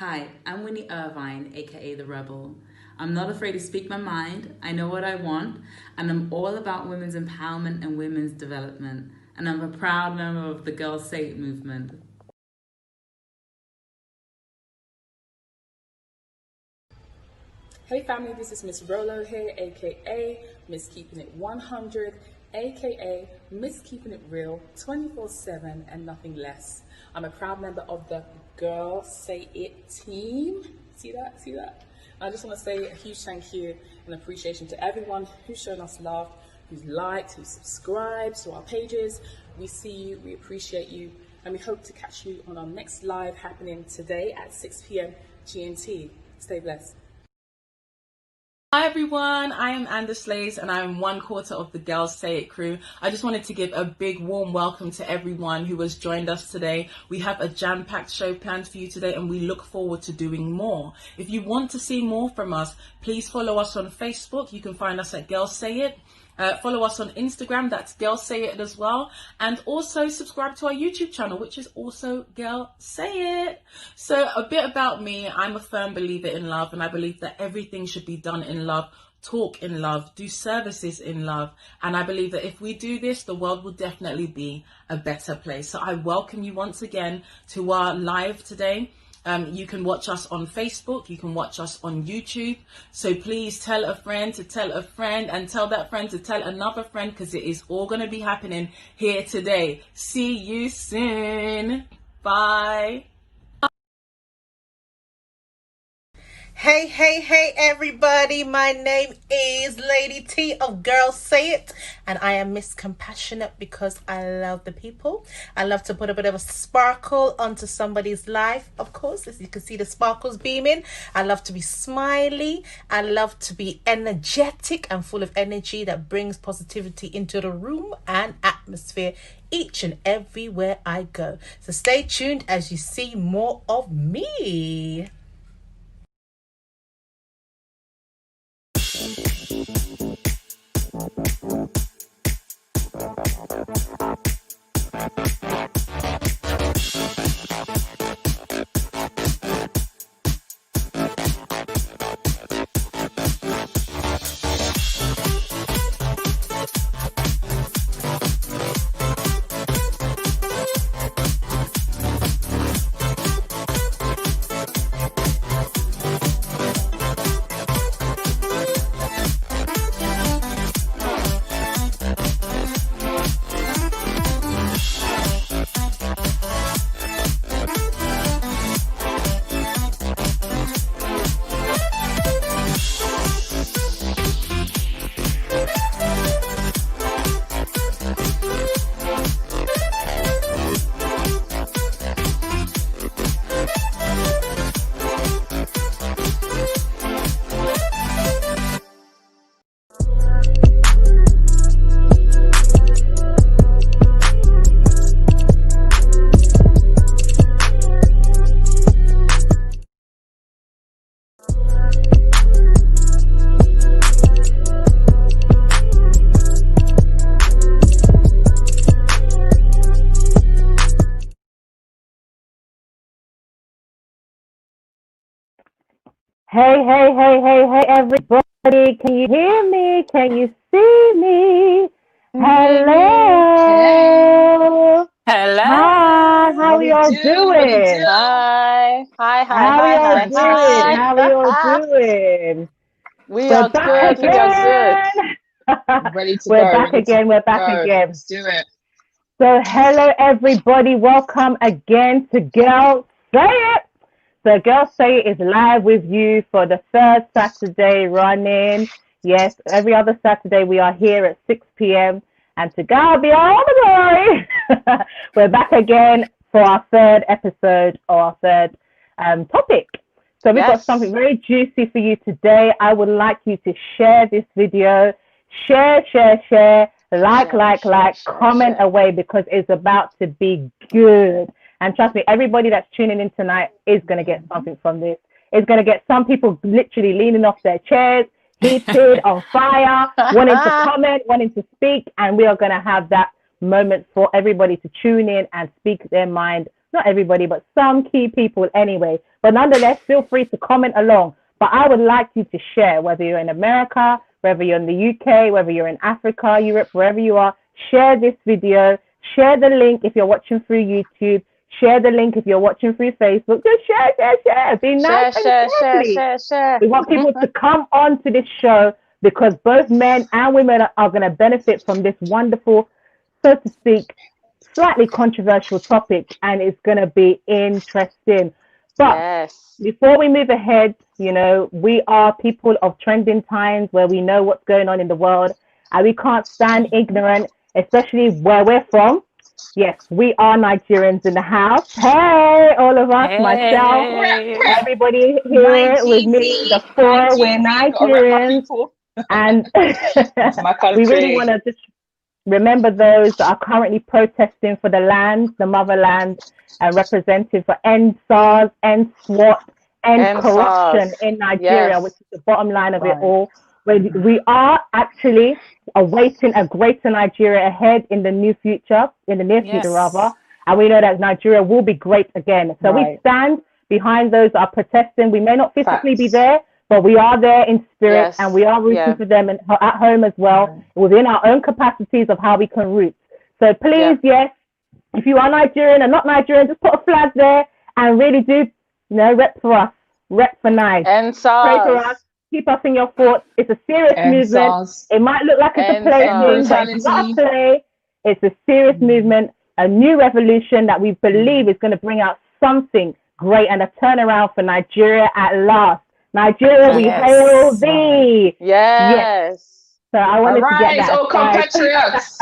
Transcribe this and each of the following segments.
Hi, I'm Winnie Irvine, aka The Rebel. I'm not afraid to speak my mind, I know what I want, and I'm all about women's empowerment and women's development. And I'm a proud member of the Girls Say It movement. Hey family, this is Miss Rolo here, aka Miss Keeping It 100, aka Miss Keeping It Real 24/7 and nothing less. I'm a proud member of the Girl Say It team. See that? See that? I just want to say a huge thank you and appreciation to everyone who's shown us love, who's liked, who subscribes to our pages. We see you, we appreciate you, and we hope to catch you on our next live happening today at 6 p.m. GMT. Stay blessed. Hi everyone, I am Anders Slays and I'm one quarter of the Girls Say It crew. I just wanted to give a big warm welcome to everyone who has joined us today. We have a jam-packed show planned for you today and we look forward to doing more. If you want to see more from us, please follow us on Facebook. You can find us at Girls Say It. Follow us on Instagram, that's Girls Say It as well. And also subscribe to our YouTube channel, which is also Girl Say It. So a bit about me, I'm a firm believer in love and I believe that everything should be done in love, talk in love, do services in love. And I believe that if we do this, the world will definitely be a better place. So I welcome you once again to our live today. You can watch us on Facebook, you can watch us on YouTube. So please tell a friend to tell a friend and tell that friend to tell another friend because it is all going to be happening here today. See you soon. Bye. Hey, everybody. My name is Lady T of Girls Say It, and I am Miss Compassionate because I love the people. I love to put a bit of a sparkle onto somebody's life, of course, as you can see the sparkles beaming. I love to be smiley. I love to be energetic and full of energy that brings positivity into the room and atmosphere each and everywhere I go. So stay tuned as you see more of me. Hey, everybody. Can you hear me? Can you see me? Hello. Hello. Hi, how are y'all doing? Hi. How are y'all doing? Hi. How are y'all doing? We We're are back good. We are good. again. Ready to We're go. back Ready to again. We're back go. again. Let's do it. So, hello, everybody. Welcome again to Girl Say It. So Girl Say It is live with you for the third Saturday running. Yes, every other Saturday we are here at 6 p.m. And to God be all the glory. We're back again for our third episode or our third topic. So we've got something very juicy for you today. I would like you to share this video. Share. Like, comment away because it's about to be good. And trust me, everybody that's tuning in tonight is going to get something from this. It's going to get some people literally leaning off their chairs, heated, on fire, wanting to comment, wanting to speak. And we are going to have that moment for everybody to tune in and speak their mind. Not everybody, but some key people anyway. But nonetheless, feel free to comment along. But I would like you to share, whether you're in America, whether you're in the UK, whether you're in Africa, Europe, wherever you are, share this video, share the link if you're watching through YouTube, share the link if you're watching through Facebook. Just share. Be nice and friendly. Share. We want people to come on to this show because both men and women are going to benefit from this wonderful, so to speak, slightly controversial topic, and it's going to be interesting. But before we move ahead, you know, we are people of trending times where we know what's going on in the world, and we can't stand ignorant, especially where we're from. Yes, we are Nigerians in the house. Hey, all of us, myself, everybody here with me, the four, we're Nigerians. And we really want to just remember those that are currently protesting for the land, the motherland, and representing for end SARS, end SWAT, end corruption in Nigeria, which is the bottom line of it all. We are actually awaiting a greater Nigeria ahead in the near future, rather. And we know that Nigeria will be great again. So we stand behind those that are protesting. We may not physically be there, but we are there in spirit, and we are rooting for them and at home as well, within our own capacities of how we can root. So please, if you are Nigerian and not Nigerian, just put a flag there and really do, rep for us, rep for Nige. And pray for us. Keep us in your thoughts. It's a serious movement. It might look like it's a play thing, but it's not a play. It's a serious movement, a new revolution that we believe is going to bring out something great and a turnaround for Nigeria at last. Nigeria, we hail thee. Yes. So I wanted to get that. Oh, compatriots.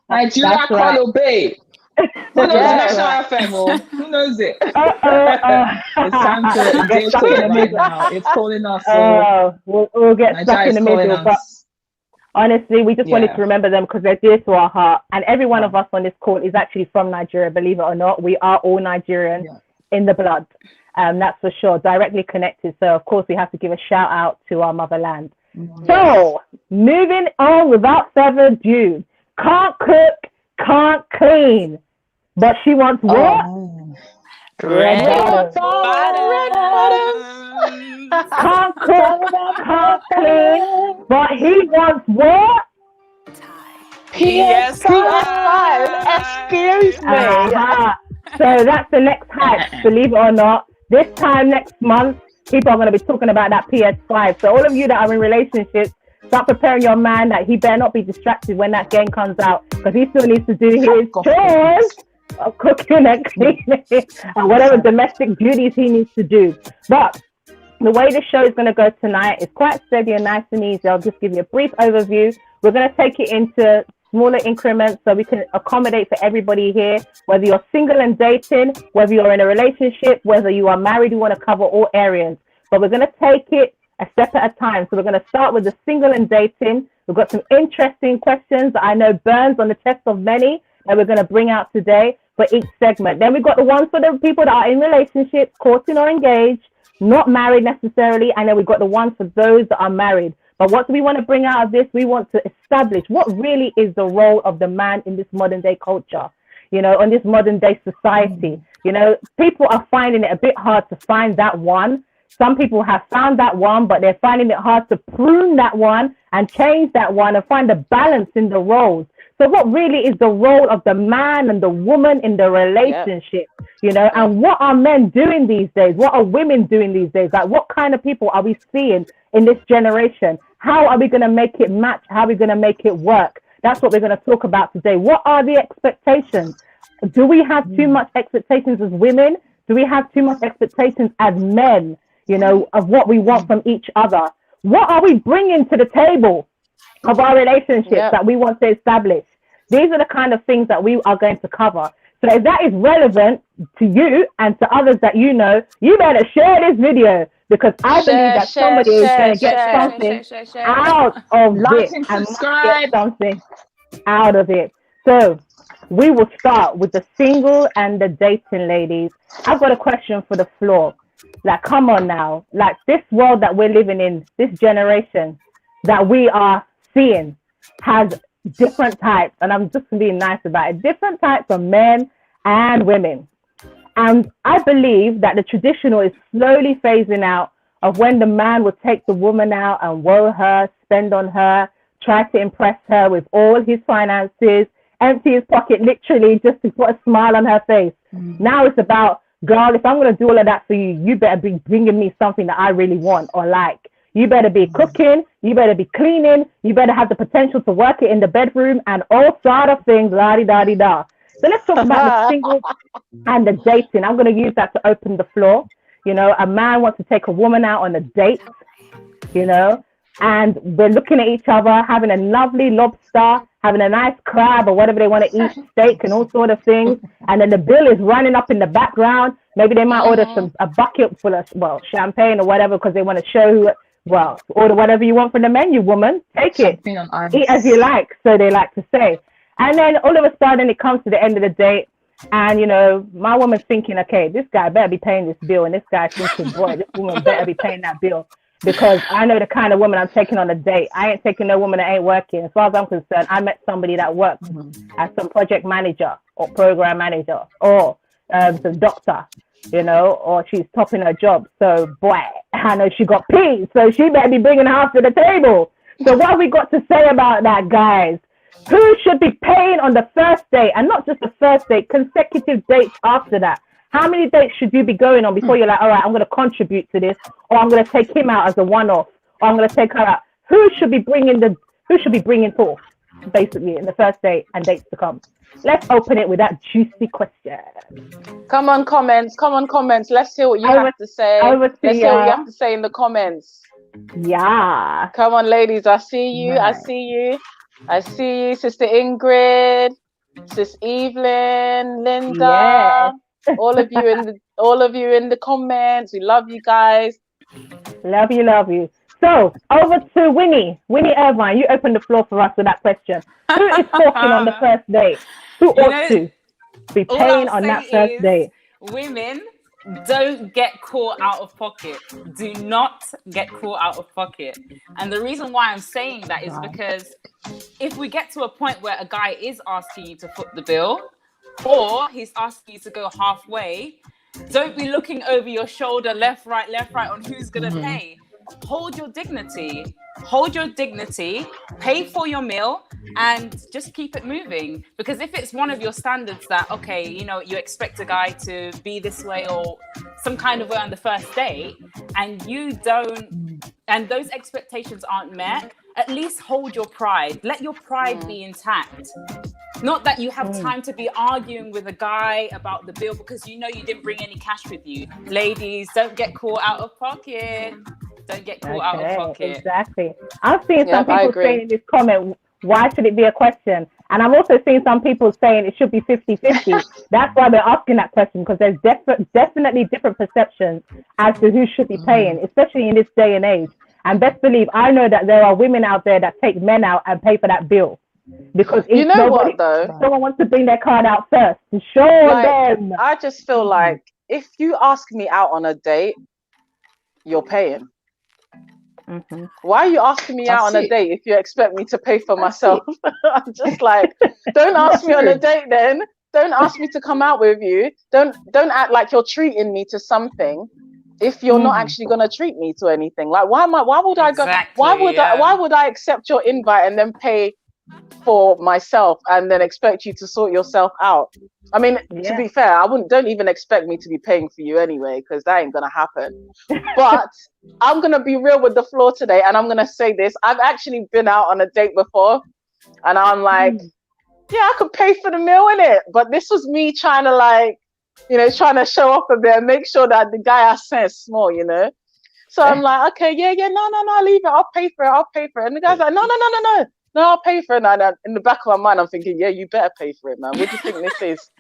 Nigeria call obey. Who knows the national anthem? Who knows it? It's time to get stuck in the middle now. It's calling us. We'll get stuck in the middle. But honestly, we just wanted to remember them because they're dear to our heart. And every one of us on this call is actually from Nigeria, believe it or not. We are all Nigerian in the blood. That's for sure, directly connected. So, of course, we have to give a shout out to our motherland. So, moving on without further ado, can't cook, can't clean. But she wants what? Red bottoms. Can't cook, can't clean. But he wants what? PS5. Excuse me. So that's the next hype, believe it or not. This time next month, people are going to be talking about that PS5. So all of you that are in relationships, start preparing your man that he better not be distracted when that game comes out, because he still needs to do his chores of cooking and cleaning and whatever domestic duties he needs to do. But the way the show is going to go tonight is quite steady and nice and easy. I'll just give you a brief overview. We're going to take it into smaller increments so we can accommodate for everybody here, whether you're single and dating, whether you're in a relationship, whether you are married. We want to cover all areas, but we're going to take it a step at a time. So we're going to start with the single and dating. We've got some interesting questions that I know burns on the chest of many that we're going to bring out today for each segment. Then we've got the ones for the people that are in relationships, courting or engaged, not married necessarily. And then we've got the ones for those that are married. But what do we want to bring out of this? We want to establish what really is the role of the man in this modern day culture, in this modern day society. People are finding it a bit hard to find that one. Some people have found that one, but they're finding it hard to prune that one and change that one and find a balance in the roles. So what really is the role of the man and the woman in the relationship, and what are men doing these days? What are women doing these days? Like, what kind of people are we seeing in this generation? How are we going to make it match? How are we going to make it work? That's what we're going to talk about today. What are the expectations? Do we have too much expectations as women? Do we have too much expectations as men, of what we want from each other? What are we bringing to the table of our relationships that we want to establish? These are the kind of things that we are going to cover. So if that is relevant to you and to others that you know, you better share this video, because I believe that somebody is going to get something out of this and get something out of it. So we will start with the single and the dating ladies. I've got a question for the floor. Like, come on now. Like, this world that we're living in, this generation that we are seeing has different types, and I'm just being nice about it, different types of men and women. And I believe that the traditional is slowly phasing out of when the man would take the woman out and woe her, spend on her, try to impress her with all his finances, empty his pocket literally just to put a smile on her face. Now it's about, girl, if I'm going to do all of that for you, you better be bringing me something that I really want or like. You better be cooking, you better be cleaning, you better have the potential to work it in the bedroom and all sort of things, la-di-da-di-da. So let's talk about the single and the dating. I'm going to use that to open the floor. You know, a man wants to take a woman out on a date, you know, and we're looking at each other, having a lovely lobster, having a nice crab or whatever they want to eat, steak and all sort of things. And then the bill is running up in the background. Maybe they might order a bucket full of, well, champagne or whatever because they want to show who, well, order whatever you want from the menu, woman. Take it. Eat as you like, so they like to say. And then all of a sudden it comes to the end of the date. And, you know, my woman's thinking, okay, this guy better be paying this bill. And this guy's thinking, boy, this woman better be paying that bill. Because I know the kind of woman I'm taking on a date. I ain't taking no woman that ain't working. As far as I'm concerned, I met somebody that works as some project manager or program manager or some doctor, you know, or she's topping her job. So, boy, I know she got peas. So she better be bringing half to the table. So what have we got to say about that, guys? Who should be paying on the first date? And not just the first date, consecutive dates after that. How many dates should you be going on before you're like, all right, I'm going to contribute to this, or I'm going to take him out as a one-off, or I'm going to take her out? Who should be bringing forth, basically, in the first date and dates to come? Let's open it with that juicy question. Come on, comments. Let's hear what you have to say. Let's hear what you have to say in the comments. Yeah. Come on, ladies. I see you. Right. I see you, Sister Ingrid, Sis Evelyn, Linda. Yes. all of you in the comments. We love you guys. Love you. So over to Winnie Irvine. You open the floor for us with that question. Who is talking on the first date? Who ought to be paying on that first date? Women, don't get caught out of pocket. Do not get caught out of pocket. And the reason why I'm saying that is because if we get to a point where a guy is asking you to foot the bill, or he's asking you to go halfway, don't be looking over your shoulder, left, right, on who's going to pay. Hold your dignity, pay for your meal, and just keep it moving. Because if it's one of your standards that, okay, you know, you expect a guy to be this way or some kind of way on the first date, and you don't, and those expectations aren't met, at least hold your pride. Let your pride be intact. Not that you have time to be arguing with a guy about the bill because you know you didn't bring any cash with you. Ladies, don't get caught out of pocket. Don't get caught out of pocket. Exactly. I've seen some people saying in this comment, why should it be a question? And I've also seen some people saying it should be 50-50. That's why we're asking that question, because there's definitely different perceptions as to who should be paying, especially in this day and age. And best believe, I know that there are women out there that take men out and pay for that bill. Because you know what, though? Someone wants to bring their card out first to show them. I just feel like if you ask me out on a date, you're paying. Why are you asking me out on a date if you expect me to pay for myself? I'm just like, don't ask me on a date then. Don't ask me to come out with you. Don't act like you're treating me to something if you're not actually going to treat me to anything. Like, why would I go? Why would I accept your invite and then pay for myself and then expect you to sort yourself out? I mean, to be fair, don't even expect me to be paying for you anyway, because that ain't gonna happen. But I'm gonna be real with the floor today, and I'm gonna say this. I've actually been out on a date before, and I'm like, yeah, I could pay for the meal, innit? But this was me trying to, like, you know, trying to show off a bit and make sure that the guy I sent is small, you know? So I'm like, okay, no, leave it. I'll pay for it. And the guy's like, no, I'll pay for it. And in the back of my mind, I'm thinking, yeah, you better pay for it, man. What do you think this is?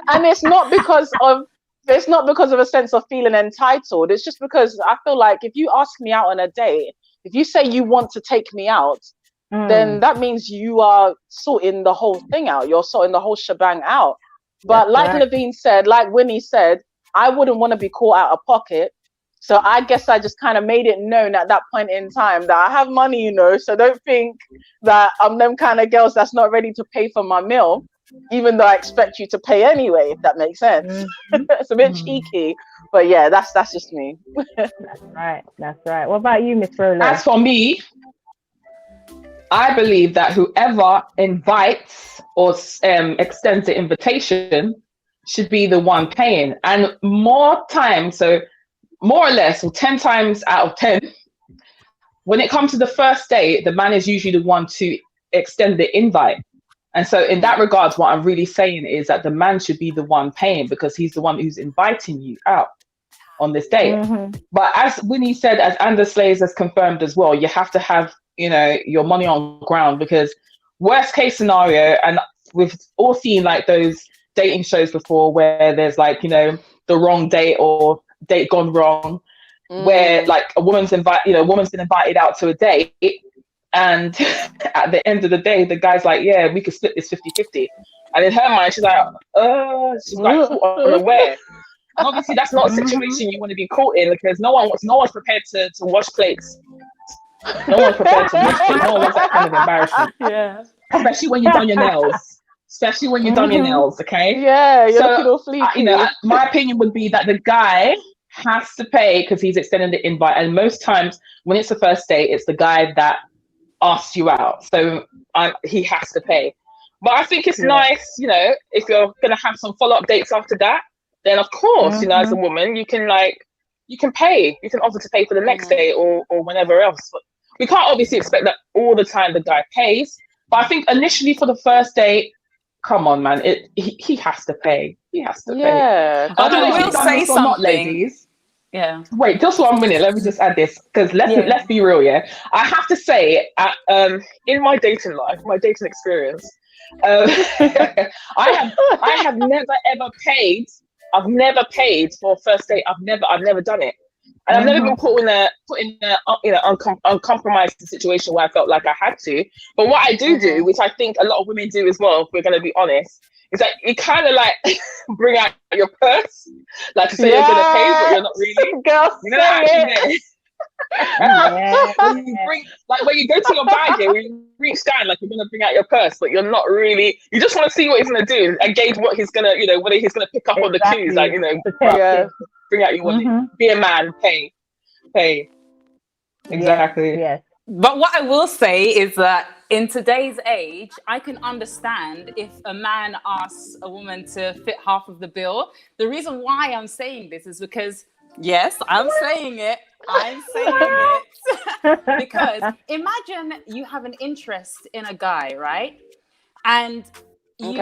And it's not because of a sense of feeling entitled. It's just because I feel like if you ask me out on a date, if you say you want to take me out, then that means you are sorting the whole thing out. You're sorting the whole shebang out. But like Levine said, like Winnie said, I wouldn't want to be caught out of pocket. So I guess I just kind of made it known at that point in time that I have money, you know, so don't think that I'm them kind of girls that's not ready to pay for my meal. even though I expect you to pay anyway, if that makes sense. It's a bit cheeky, but yeah, that's just me. That's right. What about you, Miss Rolo? As for me, I believe that whoever invites or extends the invitation should be the one paying. And more times, so more or less, or 10 times out of 10, when it comes to the first date, the man is usually the one to extend the invite. And so in that regards, what I'm really saying is that the man should be the one paying, because he's the one who's inviting you out on this date. But as Winnie said, as Anders Slays has confirmed as well, you have to have, you know, your money on ground, because worst case scenario, and we've all seen like those dating shows before where there's like, you know, the wrong date or date gone wrong, where like a woman's been invited out to a date, and at the end of the day, the guy's like, yeah, we could split this 50-50. And in her mind, she's like unaware. And obviously that's not a situation you want to be caught in, because no one's prepared to wash plates. No one's prepared to wash plates. No one wants that kind of embarrassment. Yeah. Especially when you've done your nails. Okay? Yeah, you're looking all fleeky. You know, my opinion would be that the guy has to pay because he's extending the invite. And most times when it's the first date, it's the guy that asks you out. So he has to pay. But I think it's nice, you know, if you're going to have some follow-up dates after that, then of course, you know, as a woman, you can pay. You can offer to pay for the next day or whenever else. But we can't obviously expect that all the time the guy pays. But I think initially for the first date, come on, man, he has to pay. He has to pay. Yeah. I don't know if I you've will done say this or not, something. ladies. Yeah. Wait, just 1 minute. Let me just add this, because let's be real. Yeah, I have to say, in my dating life, my dating experience, I have never ever paid. I've never paid for a first date. I've never done it, and I've never been put in a uncompromised situation where I felt like I had to. But what I do, which I think a lot of women do as well, if we're going to be honest, is that you kind of like bring out your purse, like to say you're going to pay, but you're not really. Girl, You're not actually there. When you bring, like when you go to your bag here, when you reach down, like you're gonna bring out your purse, but you're not really. You just want to see what he's gonna do and gauge what he's gonna, you know, whether he's gonna pick up on the cues, like, you know, bring out your wallet, be a man, pay. Exactly. Yes. But what I will say is that in today's age, I can understand if a man asks a woman to fit half of the bill. The reason why I'm saying this is because, yes, I'm saying it. Because imagine you have an interest in a guy, right? And you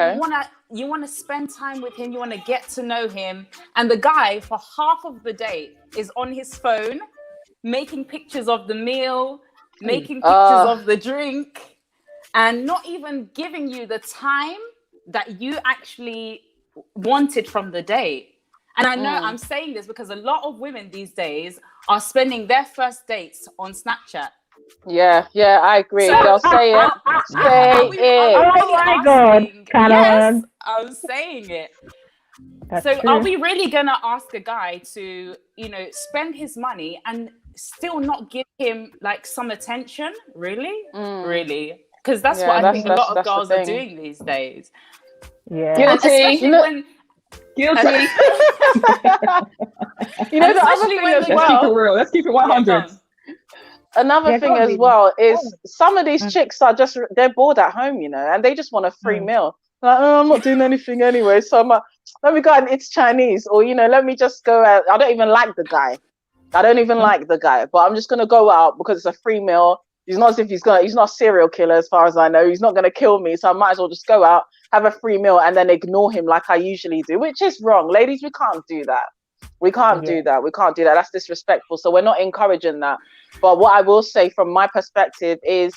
wanna spend time with him, you wanna get to know him, and the guy for half of the date is on his phone, making pictures of the meal, making pictures of the drink, and not even giving you the time that you actually wanted from the date. And I know I'm saying this because a lot of women these days are spending their first dates on Snapchat. Yeah, I agree. Girl, say it. Say it. Oh my God, Yes, I'm saying it. That's so true. are we really going to ask a guy to, you know, spend his money and still not give him like some attention? Really? Really? Because that's what I think a lot of girls are doing these days. Yeah. Guilty. Guilty. You know, the other thing as well. Let's keep it real. Let's keep it 100. Another thing as well is some of these chicks are just, they're bored at home, you know, and they just want a free meal. Like, oh, I'm not doing anything anyway, so I'm like, let me go and it's Chinese, or, you know, let me just go out. I don't even like the guy. But I'm just going to go out because it's a free meal. He's not as if he's not a serial killer as far as I know. He's not going to kill me, so I might as well just go out, have a free meal, and then ignore him like I usually do, which is wrong. Ladies, we can't do that. We can't do that. That's disrespectful. So we're not encouraging that. But what I will say from my perspective is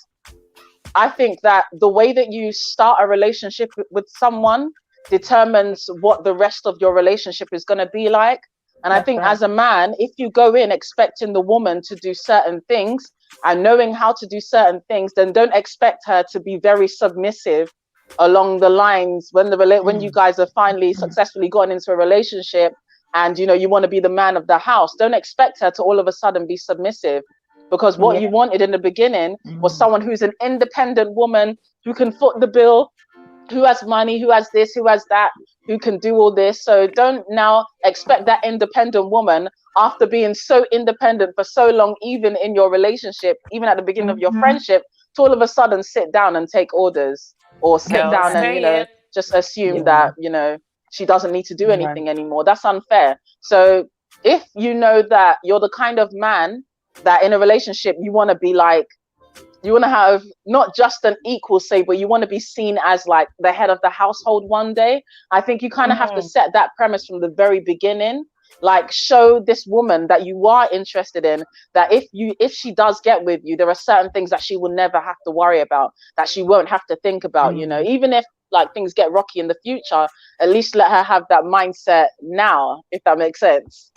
I think that the way that you start a relationship with someone determines what the rest of your relationship is going to be like. And I think as a man, if you go in expecting the woman to do certain things and knowing how to do certain things, then don't expect her to be very submissive along the lines when you guys are finally successfully gotten into a relationship and, you know, you want to be the man of the house. Don't expect her to all of a sudden be submissive, because what you wanted in the beginning was someone who's an independent woman who can foot the bill, who has money, who has this, who has that, who can do all this. So don't now expect that independent woman, after being so independent for so long, even in your relationship, even at the beginning of your friendship, to all of a sudden sit down and take orders, or sit down and, you know, just assume that, you know, she doesn't need to do anything anymore. That's unfair. So if you know that you're the kind of man that in a relationship you want to be like, you want to have not just an equal say, but you want to be seen as like the head of the household one day, I think you kind of have to set that premise from the very beginning. Like, show this woman that you are interested in, that if she does get with you, there are certain things that she will never have to worry about, that she won't have to think about, you know, even if like things get rocky in the future, at least let her have that mindset now, if that makes sense.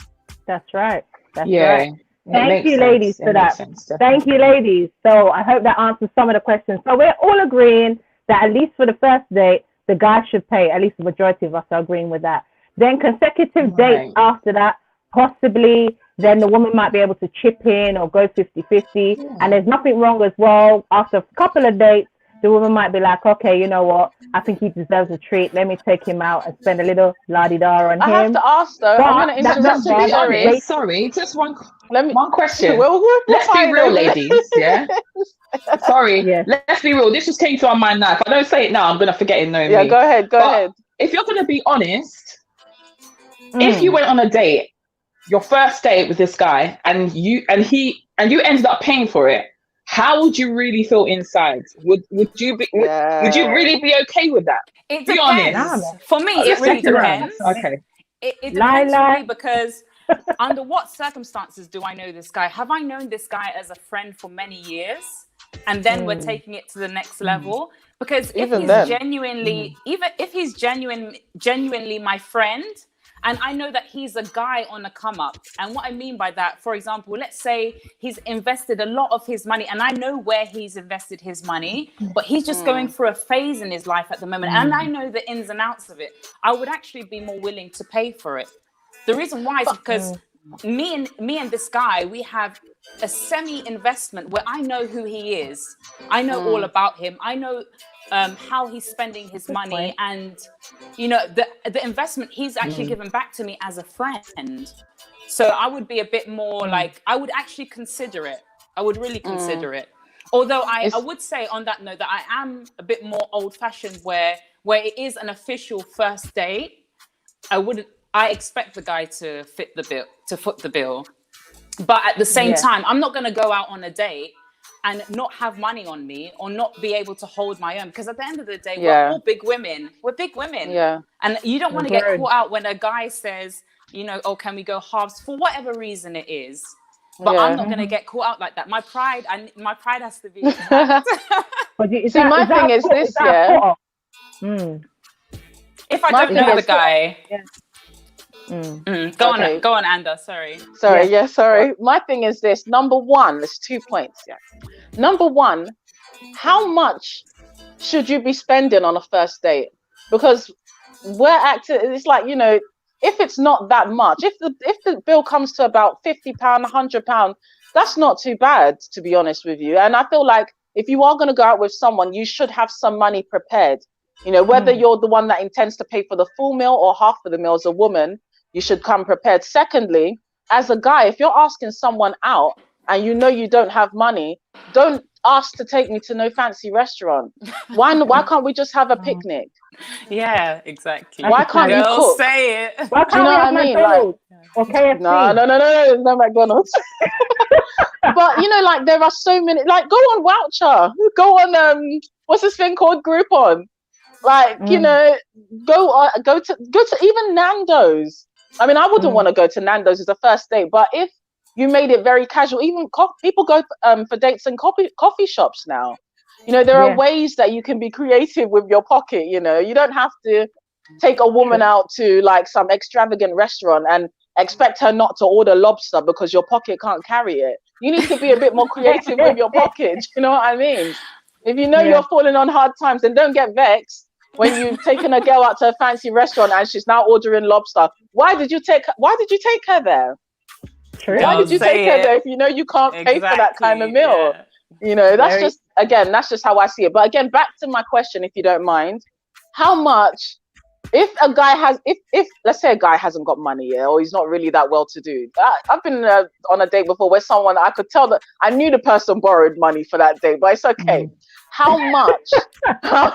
That's right. That's right. Thank you, ladies, for that. Thank you, ladies. So I hope that answers some of the questions. So we're all agreeing that at least for the first date, the guy should pay. At least the majority of us are agreeing with that. Then consecutive dates after that, possibly then the woman might be able to chip in or go 50-50. And there's nothing wrong as well. After a couple of dates, the woman might be like, okay, you know what? I think he deserves a treat. Let me take him out and spend a little la-di-da on him. I have to ask though. I'm going to interrupt. Sorry, just one question. Let's be real, ladies. Yeah. Sorry. Yeah. Let's be real. This just came to our mind now. If I don't say it now, I'm going to forget it. Yeah, go ahead. Go ahead. If you're going to be honest, if you went on a date, your first date with this guy, and you ended up paying for it, how would you really feel inside? Would you really be okay with that? It depends. For me, it really depends. Okay. It depends for me, because under what circumstances do I know this guy? Have I known this guy as a friend for many years, and then we're taking it to the next level? Because if he's genuinely my friend, and I know that he's a guy on a come up. And what I mean by that, for example, let's say he's invested a lot of his money, and I know where he's invested his money, but he's just going through a phase in his life at the moment. And I know the ins and outs of it. I would actually be more willing to pay for it. The reason why is because me and this guy, we have a semi-investment where I know who he is. I know all about him. I know how he's spending his money, and you know the investment he's actually given back to me as a friend. So I would be a bit more like, I would actually consider it. I would really consider it. Although I would say on that note that I am a bit more old-fashioned, where it is an official first date. I expect the guy to foot the bill. But at the same time, I'm not going to go out on a date and not have money on me, or not be able to hold my own. Because at the end of the day, we're all big women. We're big women. Yeah. And you don't want to get caught out when a guy says, you know, oh, can we go halves, for whatever reason it is. But I'm not going to get caught out like that. My pride has to be intact. See, my thing is this, If I don't know the guy... Go on, Anda. Sorry. My thing is this. Number one, there's 2 points. Number one, how much should you be spending on a first date? Because it's like, you know, if it's not that much, if the bill comes to about £50, £100, that's not too bad, to be honest with you. And I feel like if you are going to go out with someone, you should have some money prepared. You know, whether you're the one that intends to pay for the full meal or half of the meal as a woman, you should come prepared. Secondly, as a guy, if you're asking someone out and you know you don't have money, don't ask to take me to no fancy restaurant. Why can't we just have a picnic? Yeah, exactly. Why can't you cook? Say it. Why can't we have McDonald's? Like, or KFC? No McDonald's. But you know, like there are so many. Like go on Voucher. Go on what's this thing called, Groupon? Like you know, go to even Nando's. I mean, I wouldn't want to go to Nando's as a first date, but if you made it very casual, even people go for dates in coffee shops now. You know, there are ways that you can be creative with your pocket. You know, you don't have to take a woman out to like some extravagant restaurant and expect her not to order lobster because your pocket can't carry it. You need to be a bit more creative with your pocket. You know what I mean? If you know you're falling on hard times, then don't get vexed when you've taken a girl out to a fancy restaurant and she's now ordering lobster. Why did you take her there? True. Why did you take her there if you know you can't pay for that kind of meal? You know, that's just how I see it. But again, back to my question, if you don't mind. how much, if a guy has, if let's say a guy hasn't got money, or he's not really that well to do. I've been on a date before where someone, I could tell that I knew the person borrowed money for that date, but it's okay. How much? How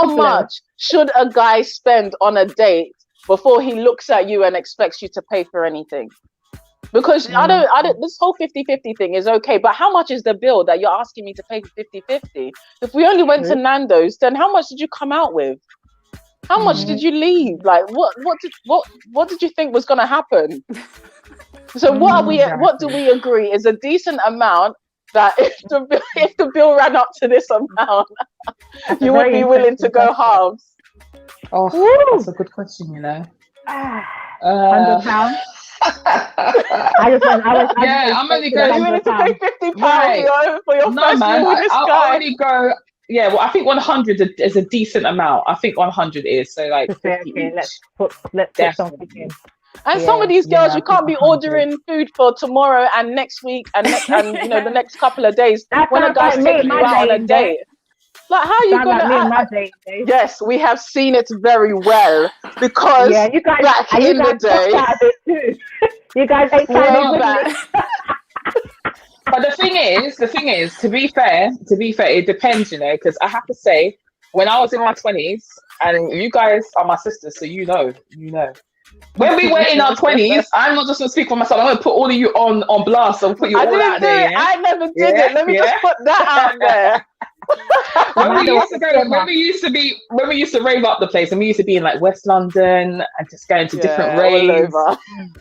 much should a guy spend on a date before he looks at you and expects you to pay for anything? Because I don't, this whole 50-50 thing is okay, but how much is the bill that you're asking me to pay for 50-50? If we only went to Nando's, then how much did you come out with? How much did you leave? Like, what did you think was going to happen? So what do we agree is a decent amount that if the bill ran up to this amount, you would be willing to go halves? Oh, that's a good question, you know. £100. I'm only going. You willing to pay £50 for your first meal with this guy? I'll only go. Yeah, well, I think 100 is a decent amount. I think 100 is so like. Okay, let's put something in. And some of these girls, you can't be ordering food for tomorrow and next week and the next couple of days when a guy's taking you out on a date. Like, how are you gonna? Yes, we have seen it very well because you guys, back in the day, you guys ate back. But the thing is, to be fair, it depends, you know, because I have to say, when I was in my 20s, and you guys are my sisters, so you know. When we were in our 20s, I'm not just going to speak for myself. I'm going to put all of you on blast and put you all out there. I never did it. Let me just put that out there. when we used to rave up the place, and we used to be in like West London and just going to different raves.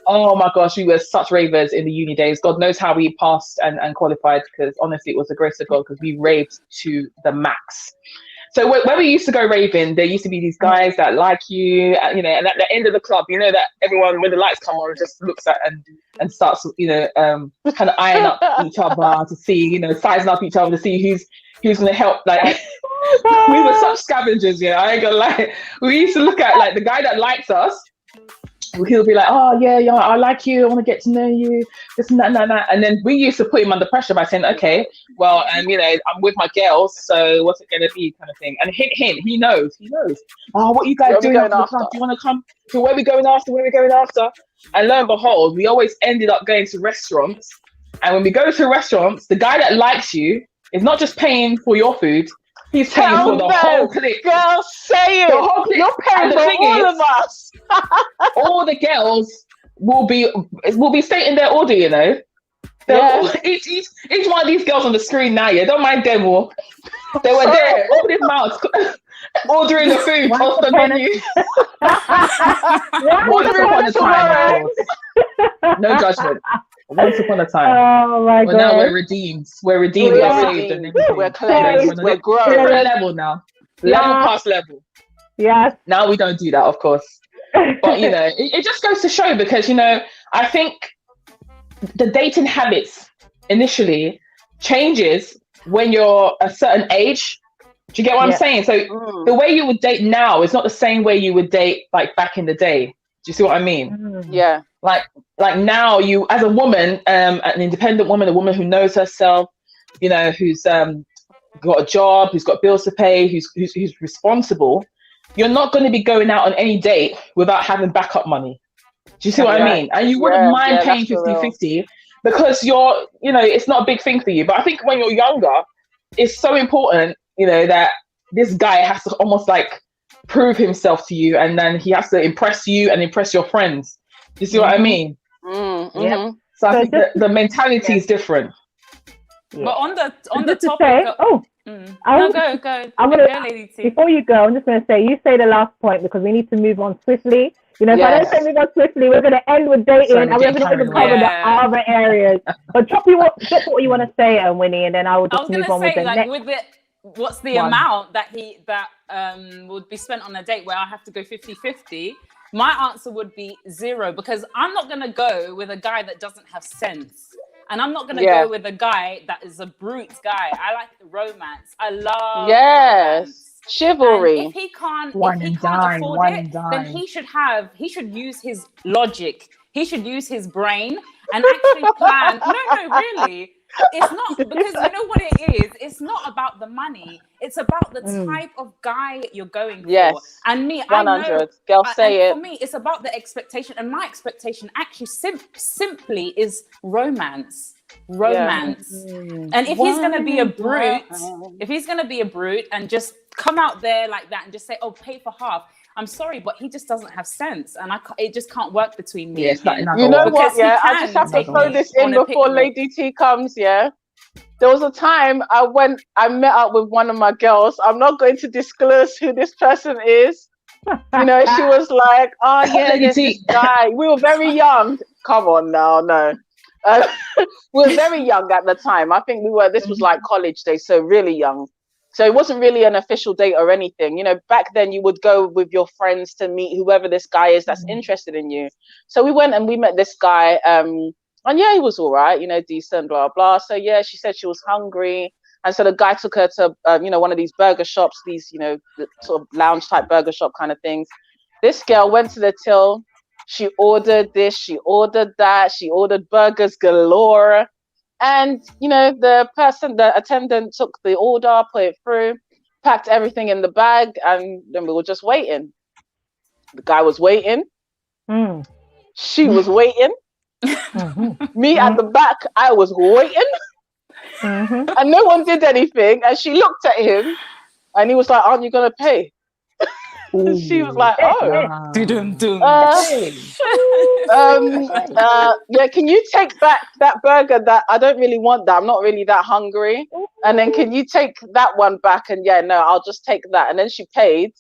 Oh my gosh, we were such ravers in the uni days. God knows how we passed and qualified, because honestly, it was the grace of God, because we raved to the max. So when we used to go raving, there used to be these guys that like you, you know, and at the end of the club, you know, that everyone, when the lights come on, just looks at and starts, you know, kind of eyeing up each other to see, you know, sizing up each other to see who's going to help. Like, we were such scavengers, you know, I ain't gonna lie. We used to look at, like, the guy that likes us, he'll be like, oh yeah, I like you, I want to get to know you, this and that, and then we used to put him under pressure by saying, okay, well, and you know, I'm with my girls, so what's it gonna be, kind of thing. And hint, he knows. Oh, what you guys doing after the club? Do you want to come? So where we going after? And lo and behold, we always ended up going to restaurants. And when we go to restaurants, the guy that likes you is not just paying for your food, he's paying for the whole clique. Girl, say it. You're paying for all of us. All the girls will be stating their order, you know. Each one of these girls on the screen now, don't mind them all. They were there, open their mouths, ordering the food off the menu. Once upon a time, no judgment. Once upon a time. Oh my God. Now we're redeemed. We're saved. We're cleansed. We're growing. Different level now. Level past level. Yes. Now we don't do that, of course. But you know, it just goes to show, because you know, I think the dating habits initially changes when you're a certain age. Do you get what I'm saying? So the way you would date now is not the same way you would date like back in the day. Do you see what I mean? Yeah. Like now, you as a woman, an independent woman, a woman who knows herself, you know, who's got a job, who's got bills to pay, who's responsible. You're not going to be going out on any date without having backup money. Do you see what I mean? And you wouldn't mind paying 50-50 because you're, you know, it's not a big thing for you. But I think when you're younger, it's so important, you know, that this guy has to almost like prove himself to you, and then he has to impress you and impress your friends. Do you see what I mean? Yeah. So I think the mentality is different. Yeah. But on the topic, go. I'm gonna go, Lady T. Before you go, I'm just gonna say, you say the last point because we need to move on swiftly. You know, if I don't say move on swiftly, we're gonna end with dating, and we're gonna even cover the other areas. But drop what you want to say, Winnie, and then I will just move on with the next. What's the amount that would be spent on a date where I have to go 50-50? My answer would be 0, because I'm not going to go with a guy that doesn't have sense. And I'm not going to go with a guy that is a brute guy. I like the romance. I love romance. Chivalry. And if he can't afford it, then he should use his logic. He should use his brain and actually plan. No, really. It's not, because you know what it is? It's not about the money. It's about the type of guy you're going for. And me, 100. I know. Girl, say it. For me, it's about the expectation. And my expectation actually simply is romance. Romance. And if he's going to be a brute, and just come out there like that and just say, oh, pay for half. I'm sorry, but he just doesn't have sense, and it just can't work between me and him. You know what? Yeah, I just have to throw this in before Lady T comes. Yeah, there was a time I met up with one of my girls. I'm not going to disclose who this person is. You know, she was like, "Oh yeah, this guy." We were very young. Come on now, no. We were very young at the time. I think this was like college days, so really young. So it wasn't really an official date or anything. You know, back then you would go with your friends to meet whoever this guy is that's interested in you. So we went and we met this guy. And yeah, he was all right, you know, decent, blah, blah. So yeah, she said she was hungry. And so the guy took her to, you know, one of these burger shops, these, you know, sort of lounge type burger shop kind of things. This girl went to the till. She ordered this, she ordered that. She ordered burgers galore. And, you know, the attendant took the order, put it through, packed everything in the bag, and then we were just waiting. The guy was waiting. She was waiting. Me at the back, I was waiting. And no one did anything. And she looked at him, and he was like, aren't you going to pay? She was like, oh. Yeah, can you take back that burger that I don't really want that. I'm not really that hungry. And then can you take that one back? And yeah, no, I'll just take that. And then she paid.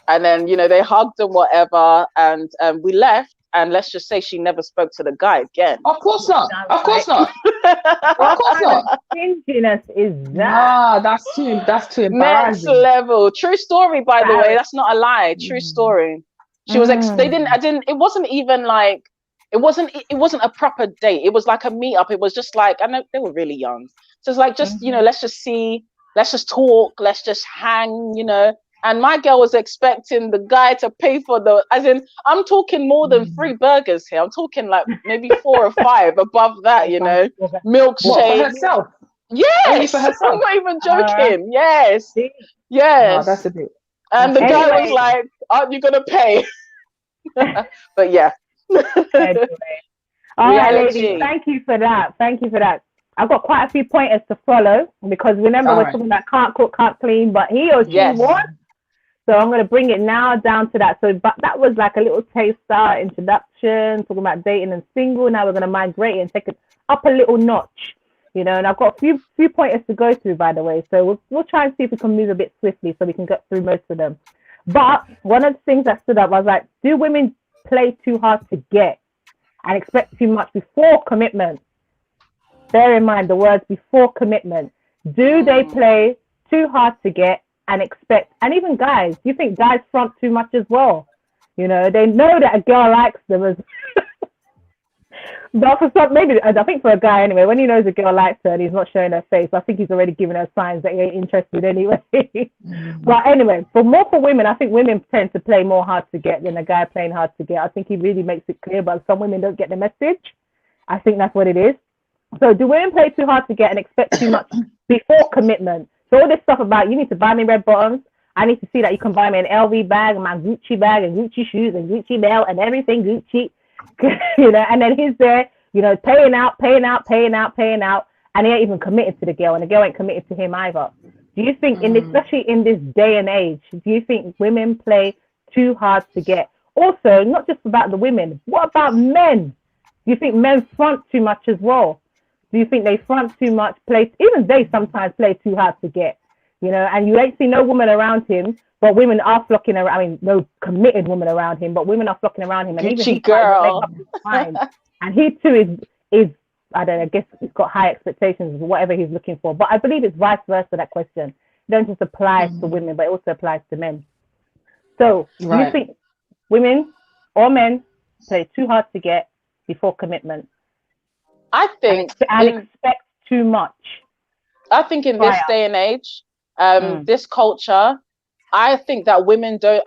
And then, you know, they hugged and whatever. And we left. And let's just say she never spoke to the guy again. Of course not. Of course not. Of course not. Stinginess is that? Nah, that's too embarrassing. Next level. True story, by the way. That's not a lie. True story. She was it wasn't even like, it wasn't a proper date. It was like a meetup. It was just like, I know they were really young. So it's like, just, you know, let's just see, let's just talk, let's just hang, you know. And my girl was expecting the guy to pay for as in, I'm talking more than 3 burgers here. I'm talking like maybe 4 or 5 above that, you know, milkshake. For herself? Yes. Only for herself? I'm not even joking. Yes. Yes. Oh, that's a bit. And the guy was like, aren't you going to pay? But yeah. All right, ladies, thank you for that. Thank you for that. I've got quite a few pointers to follow, because remember, we're talking about can't cook, can't clean, but he or she wants. So I'm going to bring it now down to that. So but that was like a little taster, introduction, talking about dating and single. Now we're going to migrate and take it up a little notch, you know. And I've got a few pointers to go through, by the way. So we'll try and see if we can move a bit swiftly so we can get through most of them. But one of the things that stood up was like, do women play too hard to get and expect too much before commitment? Bear in mind the words before commitment. Do they play too hard to get and expect? And even guys, you think guys front too much as well? You know, they know that a girl likes them as but for some, maybe I think for a guy anyway, when he knows a girl likes her and he's not showing her face, I think he's already given her signs that he ain't interested anyway. But anyway, for women, I think women tend to play more hard to get than a guy playing hard to get. I think he really makes it clear, but some women don't get the message. I think that's what it is. So do women play too hard to get and expect too much before commitment? So all this stuff about, you need to buy me red bottoms, I need to see that you can buy me an LV bag and my Gucci bag and Gucci shoes and Gucci belt and everything Gucci, you know, and then he's there, you know, paying out, and he ain't even committed to the girl, and the girl ain't committed to him either. Do you think, especially in this day and age, do you think women play too hard to get? Also, not just about the women, what about men? Do you think men front too much as well? Do you think they front too much, even they sometimes play too hard to get, you know, and you ain't see no woman around him, but women are flocking around, I mean, no committed woman around him, but women are flocking around him. And Gucci even he girl. And he too is, I don't know, I guess he's got high expectations of whatever he's looking for. But I believe it's vice versa, that question. It don't just apply to women, but it also applies to men. So do you think women or men play too hard to get before commitment? I think expect too much. I think in this day and age, this culture, I think that women don't.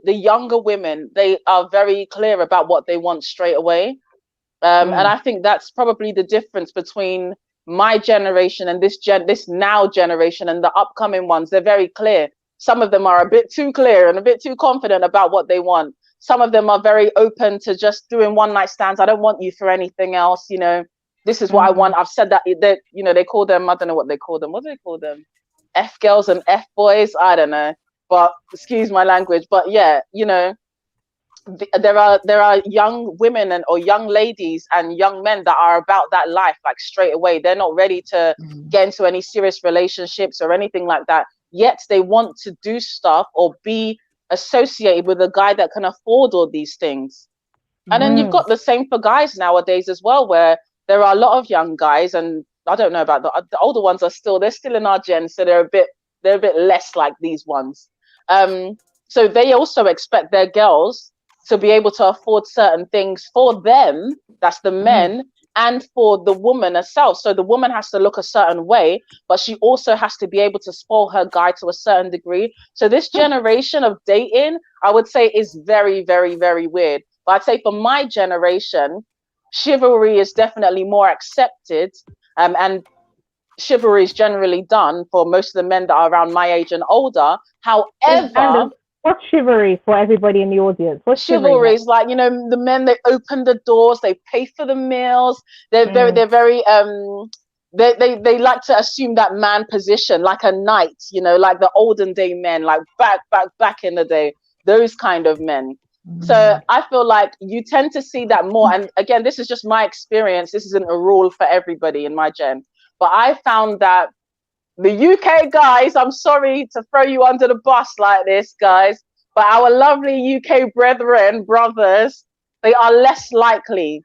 The younger women, they are very clear about what they want straight away, and I think that's probably the difference between my generation and this now generation and the upcoming ones, they're very clear. Some of them are a bit too clear and a bit too confident about what they want. Some of them are very open to just doing one night stands. I don't want you for anything else. You know, this is what I want. I've said that, you know, they call them, I don't know what they call them. What do they call them? F girls and F boys. I don't know, but excuse my language. But yeah, you know, there are young women or young ladies and young men that are about that life, like straight away. They're not ready to get into any serious relationships or anything like that. Yet they want to do stuff or be associated with a guy that can afford all these things. And then you've got the same for guys nowadays as well, where there are a lot of young guys, and I don't know about the older ones they're still in our gen, so they're a bit less like these ones. So they also expect their girls to be able to afford certain things for them, that's the men, and for the woman herself. So the woman has to look a certain way, but she also has to be able to spoil her guy to a certain degree. So this generation of dating, I would say, is very, very, very weird. But I'd say for my generation, chivalry is definitely more accepted, and chivalry is generally done for most of the men that are around my age and older. However, what's chivalry for everybody in the audience? What's chivalry is like, you know, the men, they open the doors, they pay for the meals, they're very they like to assume that man position, like a knight, you know, like the olden day men, like back in the day, those kind of men. So I feel like you tend to see that more. And again, this is just my experience. This isn't a rule for everybody in my gen, but I found that the UK guys, I'm sorry to throw you under the bus like this, guys, but our lovely UK brothers, they are less likely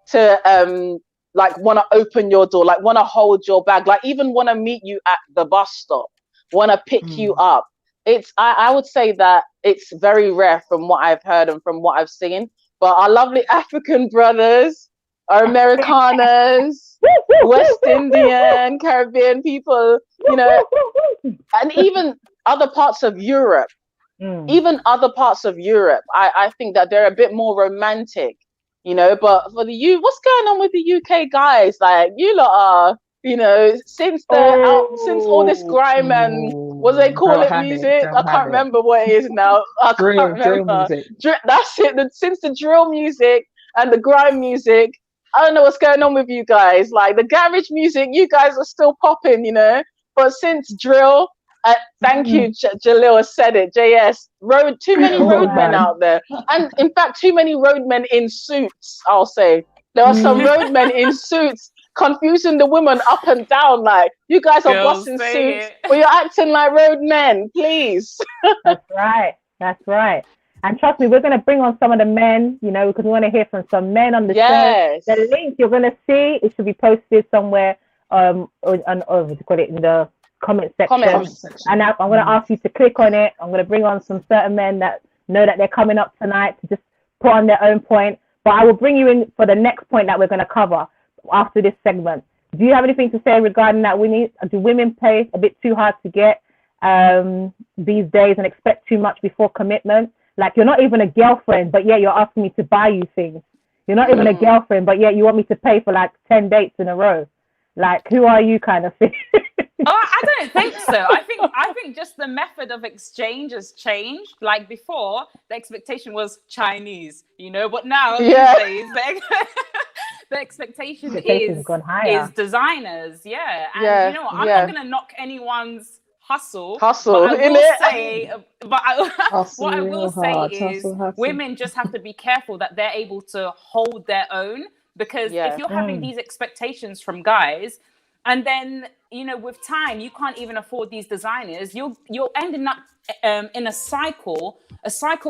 to like want to open your door, like want to hold your bag, like even want to meet you at the bus stop, want to pick you up. I would say that it's very rare from what I've heard and from what I've seen. But our lovely African brothers, our Americanas, West Indian, Caribbean people, you know, and even other parts of Europe, I think that they're a bit more romantic, you know. But for what's going on with the UK guys? Like, you lot are, you know, since all this grime and what do they call it, music? I can't remember what it is now. I can't remember. That's it. Since the drill music and the grime music, I don't know what's going on with you guys. Like the garage music, you guys are still popping, you know. But since drill, thank you, Jalil has said it. JS, too many roadmen out there, and in fact, too many roadmen in suits. I'll say there are some roadmen in suits confusing the women up and down. Like, you guys are bossing suits, but you're acting like roadmen, please. That's right. And trust me, we're going to bring on some of the men, you know, because we want to hear from some men on the show. The link you're going to see, it should be posted somewhere in the comment section. And I'm going to ask you to click on it. I'm going to bring on some certain men that know that they're coming up tonight to just put on their own point. But I will bring you in for the next point that we're going to cover after this segment. Do you have anything to say regarding that? Do women pay a bit too hard to get these days and expect too much before commitment? Like, you're not even a girlfriend, but yet you're asking me to buy you things. You're not even a girlfriend, but yet you want me to pay for like 10 dates in a row. Like, who are you, kind of thing? I don't think so. I think just the method of exchange has changed. Like before, the expectation was Chinese, you know, but now these days the expectation is designers. Yeah. And you know what? I'm not gonna knock anyone's hustle. What I will say is women just have to be careful that they're able to hold their own, because if you're having these expectations from guys, and then, you know, with time you can't even afford these designers, you're ending up in a cycle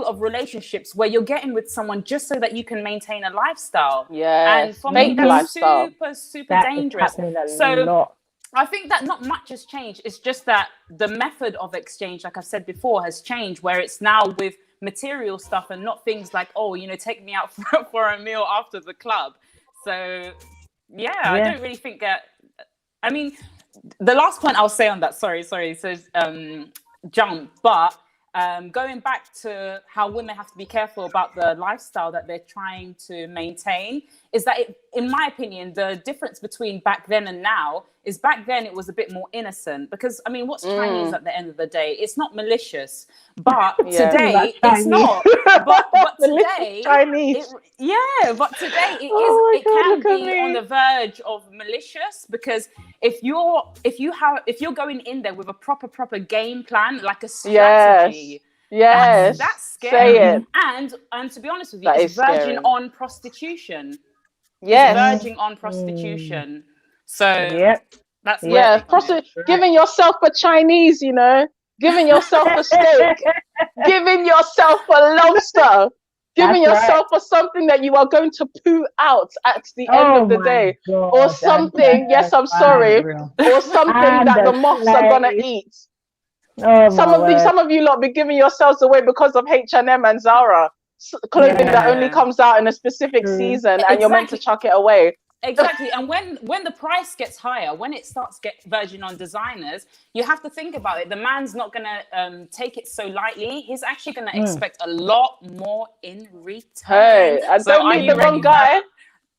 of relationships where you're getting with someone just so that you can maintain a lifestyle. And for me, that's super dangerous. So I think that not much has changed. It's just that the method of exchange, like I've said before, has changed, where it's now with material stuff and not things like, oh, you know, take me out for a meal after the club. So I don't really think that. I mean, the last point I'll say on that, sorry, so jump, but going back to how women have to be careful about the lifestyle that they're trying to maintain, is that, in my opinion, the difference between back then and now is back then it was a bit more innocent. Because, I mean, what's Chinese at the end of the day? It's not malicious. But today, it's not. But today, Chinese. But today it can be on the verge of malicious, because if you're going in there with a proper game plan, like a strategy, that's scary. Say it. And to be honest with you, That it's is verging scary. on prostitution. Yes. It's verging on prostitution. So that's giving yourself a Chinese, you know, giving yourself a steak, giving yourself a lobster, giving yourself for something that you are going to poo out at the end of the day, or something. Yes, I'm sorry, or something that the moths are gonna eat. Some of you lot be giving yourselves away because of H&M and Zara clothing that only comes out in a specific season, and you're meant to chuck it away. Exactly. And when the price gets higher, when it starts verging on designers, you have to think about it. The man's not going to take it so lightly. He's actually going to expect a lot more in return. Hey, and don't meet the wrong guy.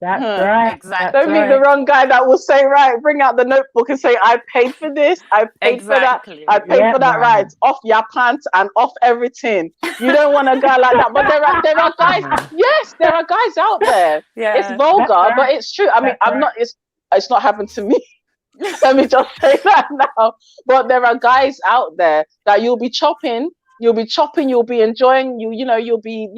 That's right. Exactly. Don't meet the wrong guy that will say, right, bring out the notebook and say, I paid for this, I paid for that, I paid for that ride, off your pants and off everything. You don't want a guy like that. But there are guys, yes, there are guys out there. Yeah. It's vulgar, but it's true. I mean, it's not happened to me. Let me just say that now. But there are guys out there that you'll be chopping, you'll be enjoying, you'll be,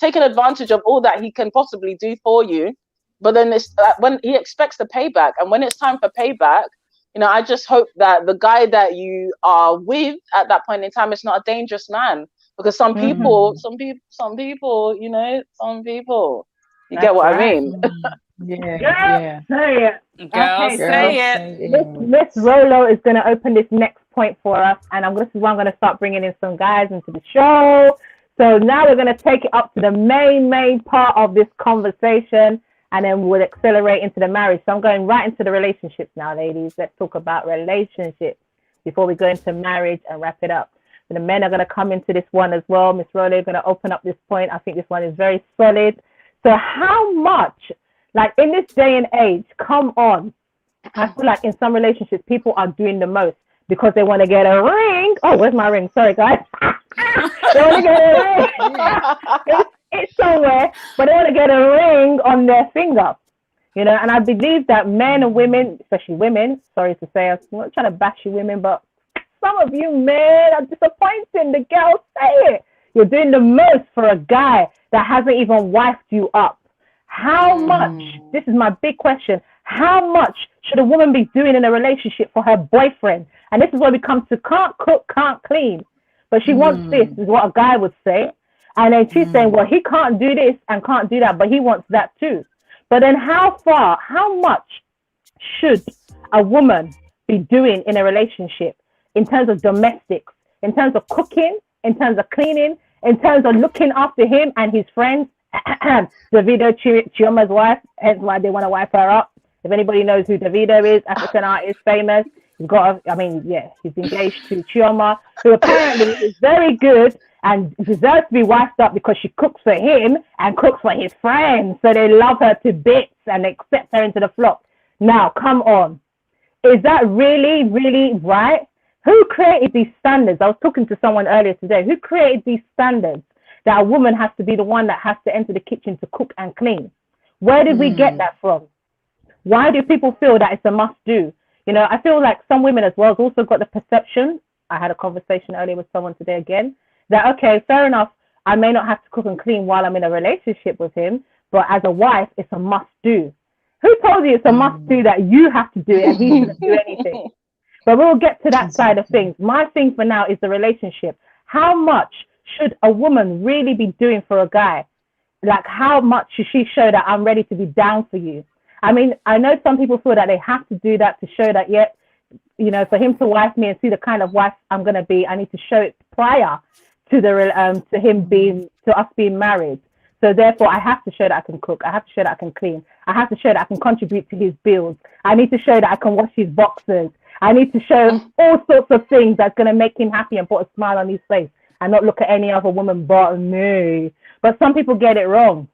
taking advantage of all that he can possibly do for you. But then it's when he expects the payback, and when it's time for payback, I just hope that the guy that you are with at that point in time is not a dangerous man, because some people, you get what I mean? Yeah. Say it. Girl, say it. Miss Rolo is going to open this next point for us, and this is why I'm going to start bringing in some guys into the show. So now we're going to take it up to the main part of this conversation, and then we'll accelerate into the marriage. So I'm going right into the relationships now, ladies. Let's talk about relationships before we go into marriage and wrap it up. So the men are going to come into this one as well. Miss Rolo is going to open up this point. I think this one is very solid. So how much, like in this day and age, come on. I feel like in some relationships, people are doing the most because they want to get a ring. Oh, where's my ring? Sorry, guys. They want to get a ring. It's somewhere, but they want to get a ring on their finger. And I believe that men and women, especially women, sorry to say, I'm not trying to bash you women, but some of you men are disappointing. The girls say it. You're doing the most for a guy that hasn't even wifed you up. How much, this is my big question, how much should a woman be doing in a relationship for her boyfriend? And this is where we come to can't cook, can't clean. But she wants this, is what a guy would say. And then she's saying, well, he can't do this and can't do that, but he wants that too. But then how much should a woman be doing in a relationship in terms of domestics, in terms of cooking, in terms of cleaning, in terms of looking after him and his friends? Davido Chioma's wife, hence why they want to wipe her up. If anybody knows who Davido is, African artist, famous. He's engaged to Chioma, who apparently is very good and deserves to be wifed up because she cooks for him and cooks for his friends. So they love her to bits and accept her into the flock. Now, come on. Is that really, really right? Who created these standards? I was talking to someone earlier today. Who created these standards that a woman has to be the one that has to enter the kitchen to cook and clean? Where did we get that from? Why do people feel that it's a must-do? I feel like some women as well have also got the perception, I had a conversation earlier with someone today again, that, okay, fair enough, I may not have to cook and clean while I'm in a relationship with him, but as a wife, it's a must-do. Who told you it's a must-do that you have to do it and he doesn't do anything? But we'll get to that side of things. My thing for now is the relationship. How much should a woman really be doing for a guy? Like, how much should she show that I'm ready to be down for you? I mean, I know some people feel that they have to do that to show that, for him to wife me and see the kind of wife I'm going to be, I need to show it prior to us being married. So therefore, I have to show that I can cook. I have to show that I can clean. I have to show that I can contribute to his bills. I need to show that I can wash his boxers. I need to show all sorts of things that's going to make him happy and put a smile on his face. and not look at any other woman but me. But some people get it wrong.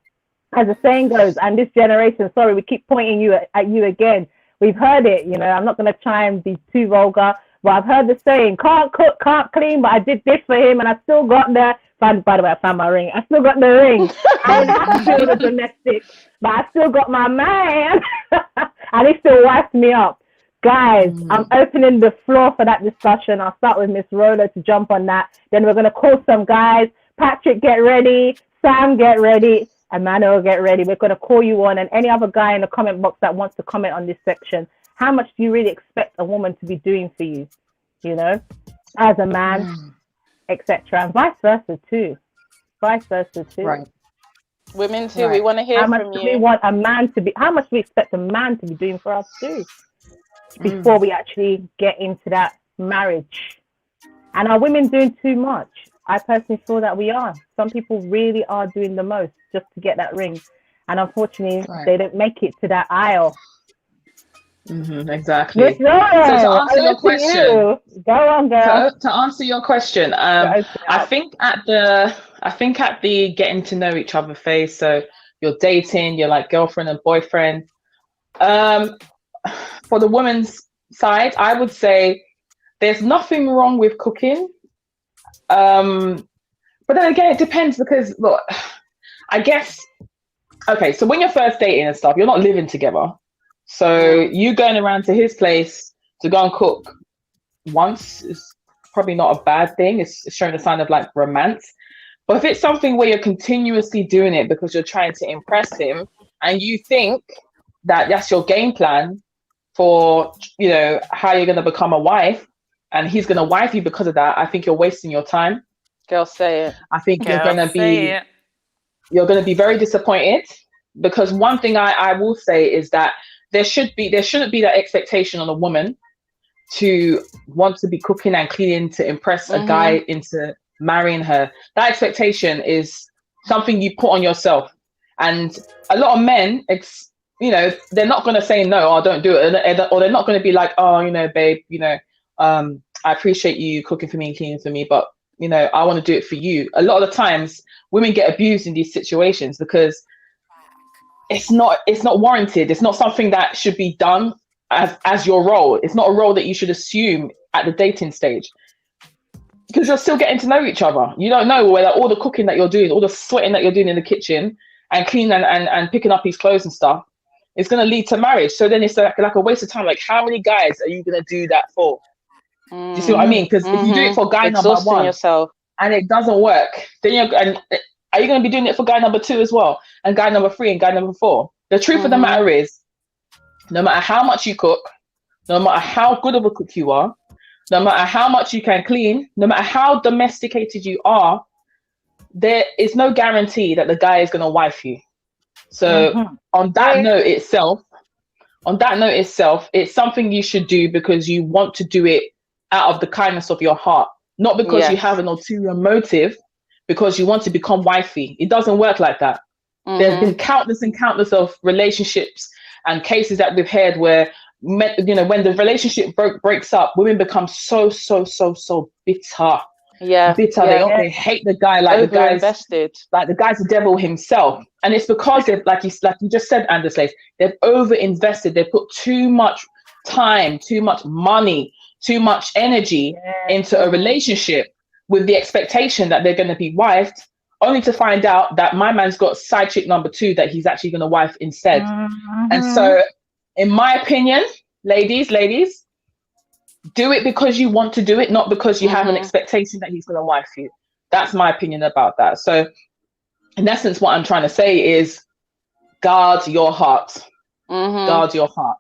As the saying goes, and this generation, sorry, we keep pointing at you again. We've heard it, you know, I'm not going to try and be too vulgar, but I've heard the saying, can't cook, can't clean, but I did this for him and I still got the, by the way, I found my ring. I still got the ring. I didn't have to do the domestic, but I still got my man. And he still wiped me up. Guys, I'm opening the floor for that discussion. I'll start with Miss Rolo to jump on that. Then we're going to call some guys. Patrick, get ready. Sam, get ready. Emmanuel, get ready. We're going to call you on, and any other guy in the comment box that wants to comment on this section. How much do you really expect a woman to be doing for you, you know, as a man, etc., and vice versa too. Right. Women too. Right. We want to hear from you. How much do we want a man to be? How much do we expect a man to be doing for us too, before we actually get into that marriage? And are women doing too much? I personally feel that we are. Some people really are doing the most just to get that ring, and unfortunately, they don't make it to that aisle. Exactly. So to answer your question, go on, girl. To answer your question, I think at the getting to know each other phase, so you're dating, you're like girlfriend and boyfriend. For the woman's side, I would say there's nothing wrong with cooking. But then again, it depends, because look, I guess, okay, so when you're first dating and stuff, you're not living together. So you going around to his place to go and cook once is probably not a bad thing. It's showing a sign of like romance. But if it's something where you're continuously doing it because you're trying to impress him, and you think that that's your game plan for, you know, how you're going to become a wife, and he's going to wife you because of that, I think you're wasting your time. Girl, say it. I think you're going to be very disappointed, because one thing I will say is that there shouldn't be that expectation on a woman to want to be cooking and cleaning to impress a guy into marrying her. That expectation is something you put on yourself. And a lot of men, you know, they're not going to say no, or don't do it, or they're not going to be like, oh, you know, babe, you know, I appreciate you cooking for me and cleaning for me, but, you know, I want to do it for you. A lot of the times women get abused in these situations because it's not warranted. It's not something that should be done as your role. It's not a role that you should assume at the dating stage, because you're still getting to know each other. You don't know whether all the cooking that you're doing, all the sweating that you're doing in the kitchen and cleaning and picking up his clothes and stuff, is going to lead to marriage. So then it's like a waste of time. Like, how many guys are you going to do that for? Do you see what I mean? Because if you do it for guy number one yourself and it doesn't work, then are you going to be doing it for guy number 2 as well, and guy number 3 and guy number 4? The truth of the matter is, no matter how much you cook, no matter how good of a cook you are, no matter how much you can clean, no matter how domesticated you are, there is no guarantee that the guy is going to wife you. So on that note itself, it's something you should do because you want to do it out of the kindness of your heart, not because you have an ulterior motive, because you want to become wifey. It doesn't work like that. There's been countless and countless of relationships and cases that we've heard where, you know, when the relationship breaks up, women become so bitter. Yeah, bitter. They hate the guy, like the guy's the devil himself, and it's because they've, like you just said, Andersley, they've over-invested. They put too much time, too much money, too much energy into a relationship with the expectation that they're going to be wifed, only to find out that my man's got side chick number 2 that he's actually going to wife instead. And so, in my opinion, ladies, do it because you want to do it, not because you have an expectation that he's going to wife you. That's my opinion about that. So, in essence, what I'm trying to say is guard your heart. Guard your heart.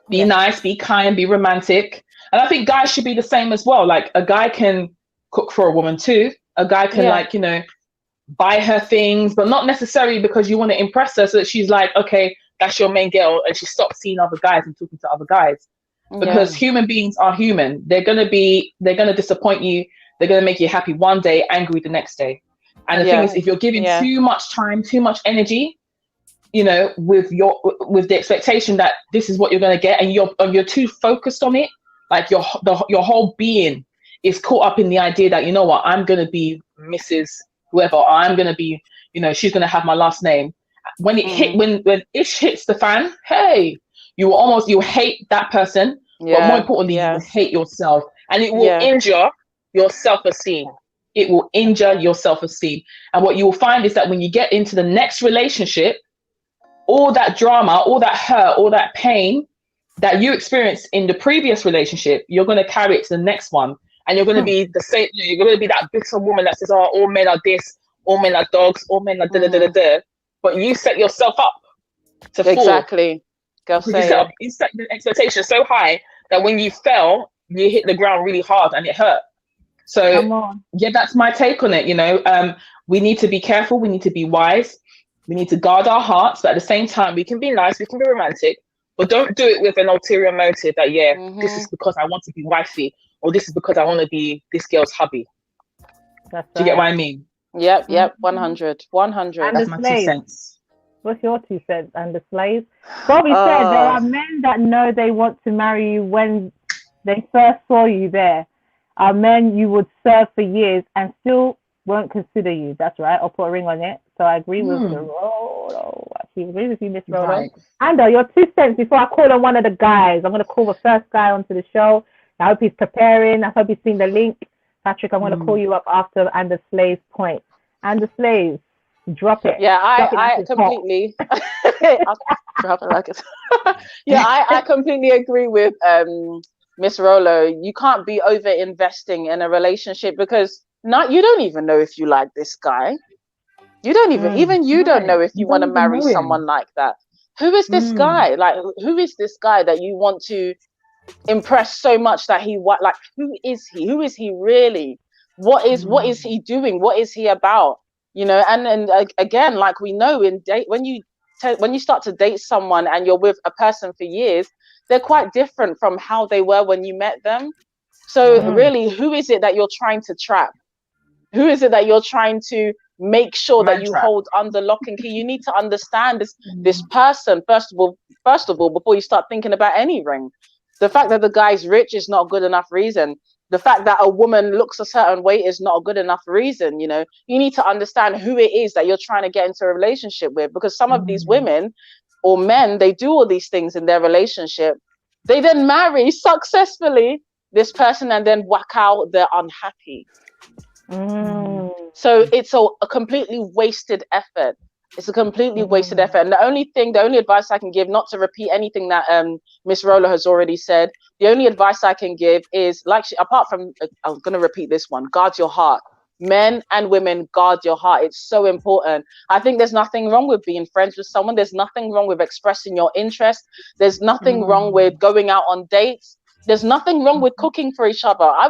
Be nice, be kind, be romantic. And I think guys should be the same as well. Like, a guy can cook for a woman too. A guy can like, you know, buy her things, but not necessarily because you want to impress her so that she's like, okay, that's your main girl, and she stops seeing other guys and talking to other guys. Because human beings are human. They're gonna disappoint you. They're gonna make you happy one day, angry the next day. And the thing is, if you're giving too much time, too much energy, you know, with the expectation that this is what you're gonna get, and you're too focused on it, like your whole being is caught up in the idea that, you know what, I'm going to be Mrs. whoever, or I'm going to be, you know, she's going to have my last name. When it hit, when ish hits the fan, hey, you hate that person, but more importantly, you will hate yourself, and it will injure your self-esteem. It will injure your self-esteem. And what you will find is that when you get into the next relationship, all that drama, all that hurt, all that pain that you experienced in the previous relationship, you're going to carry it to the next one. And you're going to be the same, you're going to be that bitter woman that says, oh, all men are this, all men are dogs, all men are da-da-da-da-da. But you set yourself up to fall. Exactly. You set the expectation so high that when you fell, you hit the ground really hard and it hurt. So yeah, that's my take on it. You know, we need to be careful. We need to be wise. We need to guard our hearts. But at the same time, we can be nice. We can be romantic. But don't do it with an ulterior motive that, this is because I want to be wifey, or this is because I want to be this girl's hubby. Do you get what I mean? Yep. 100. That's my 2 cents. What's your 2 cents? And the slaves? Bobby said there are men that know they want to marry you when they first saw you there. Are men you would serve for years and still won't consider you. That's right. I'll put a ring on it. So I agree with the Rolo. I actually agree with you, Miss Rolo. Right. And your 2 cents before I call on one of the guys. I'm going to call the first guy onto the show. I hope he's preparing. I hope he's seen the link. Patrick, I'm going to call you up after And the Slaves point. And the Slaves, drop it. Yeah, I completely drop it like it. Yeah, I completely agree with Miss Rolo. You can't be over investing in a relationship because you don't even know if you like this guy. You don't even you don't know if you want to marry someone like that. Who is this guy? Like, who is this guy that you want to impress so much that who is he? Who is he really? What is he doing? What is he about? You know, and again, like we know when you start to date someone and you're with a person for years, they're quite different from how they were when you met them. So really, who is it that you're trying to trap? Who is it that you're trying to make sure that you hold under lock and key? You need to understand this person first of all before you start thinking about any ring. The fact that the guy's rich is not a good enough reason. The fact that a woman looks a certain way is not a good enough reason. You know, you need to understand who it is that you're trying to get into a relationship with, because some of these women or men, they do all these things in their relationship. They then marry successfully this person and then whack out, they're unhappy. So it's a completely wasted effort. It's a completely wasted effort. And the only advice I can give, not to repeat anything that Miss Rolo has already said, the only advice I can give is, apart from, I'm going to repeat this one, guard your heart. Men and women, guard your heart. It's so important. I think there's nothing wrong with being friends with someone. There's nothing wrong with expressing your interest. There's nothing wrong with going out on dates. There's nothing wrong with cooking for each other. I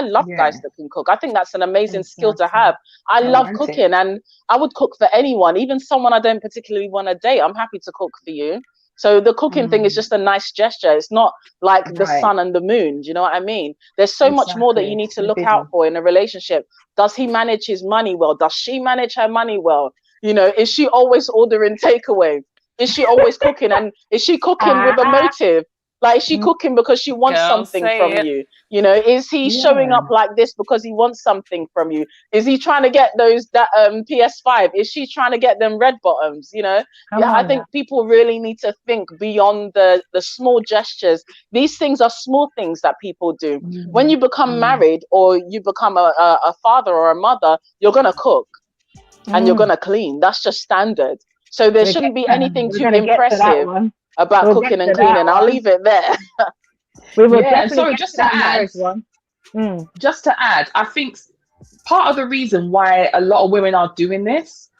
love guys that can cook. I think that's an amazing skill to have. I love cooking, and I would cook for anyone, even someone I don't particularly want to date. I'm happy to cook for you. So the cooking thing is just a nice gesture. It's not like the sun and the moon. Do you know what I mean? There's so much more that you need to look out for in a relationship. Does he manage his money well? Does she manage her money well? You know, is she always ordering takeaway? Is she always cooking? And is she cooking with a motive? Like, is she cooking because she wants something from you? You know, is he showing up like this because he wants something from you? Is he trying to get that PS5? Is she trying to get them red bottoms? You know, I think people really need to think beyond the small gestures. These things are small things that people do. When you become married or you become a father or a mother, you're gonna cook and you're gonna clean. That's just standard. So there shouldn't be anything too impressive about cooking and cleaning. I'll leave it there. Sorry, just to add, I think part of the reason why a lot of women are doing this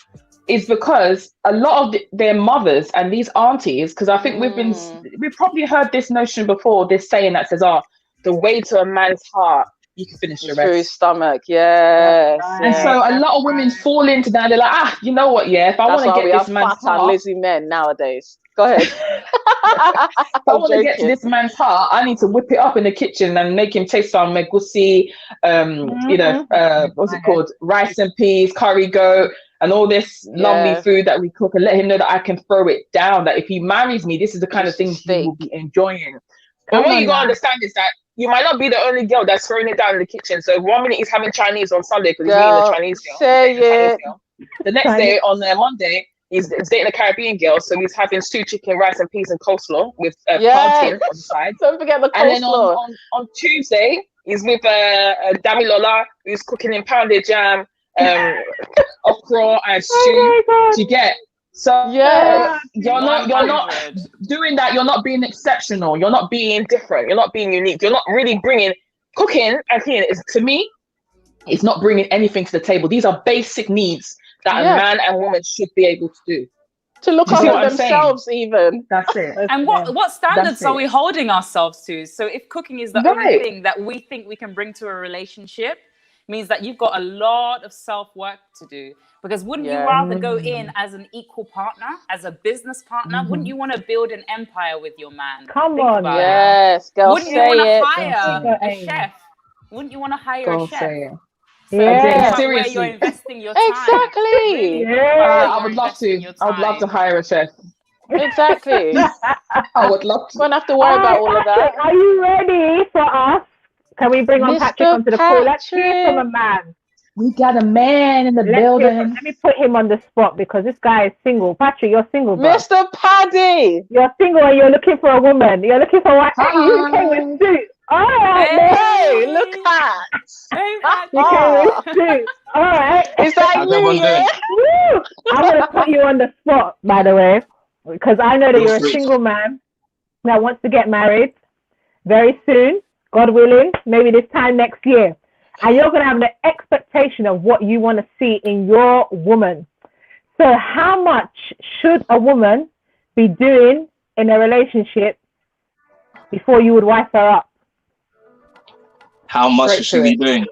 is because a lot of their mothers and these aunties, because I think we've probably heard this notion before, this saying that says, the way to a man's heart, you can finish the rest. Through his stomach, yes. And so a lot of women fall into that. They're like, you know what? Yeah, if I want to get this man's heart, Lizzie men nowadays. Go ahead. If I want to get to this man's heart, I need to whip it up in the kitchen and make him taste some megusi, what's it called? Rice and peas, curry goat, and all this lovely food that we cook, and let him know that I can throw it down. That if he marries me, this is the kind of thing he will be enjoying. And what you gotta understand is that you might not be the only girl that's throwing it down in the kitchen. So 1 minute he's having Chinese on Sunday because he's meeting a Chinese girl. Say it. The next day on Monday, he's dating a Caribbean girl, so he's having stew, chicken, rice, and peas and coleslaw with plantain on the side. Don't forget the coleslaw. And then on Tuesday, he's with Dami Lola, who's cooking in pounded jam, okra and stew. You get? So you're not doing that. You're not being exceptional. You're not being different. You're not being unique. You're not really bringing cooking and cleaning. To me, it's not bringing anything to the table. These are basic needs that a man and woman should be able to do. To look after themselves, even. That's it. And what standards are we holding ourselves to? So if cooking is the only thing that we think we can bring to a relationship, means that you've got a lot of self-work to do. Because wouldn't you rather go in as an equal partner, as a business partner? Wouldn't you want to build an empire with your man? Come on. Yes, girl. Wouldn't you want to hire a chef? Wouldn't you want to hire a chef? Where you're investing your time. Exactly. I would love to. I would love to hire a chef. Exactly. I would love to. Won't have to worry about all of that. Are you ready for us? Can we bring on Patrick onto the call? Let's hear from a man. We got a man in the building. Let me put him on the spot because this guy is single. Patrick, you're single, bro. Mr. Paddy. You're single and you're looking for a woman. You're looking for what? Hey, you came with suit. All right, hey, look at. You came with suit. All right. Is that you? Yeah? I'm going to put you on the spot, by the way, because I know that you're a single man that wants to get married very soon. God willing, maybe this time next year. And you're going to have the expectation of what you want to see in your woman. So how much should a woman be doing in a relationship before you would wife her up? How much should she be doing?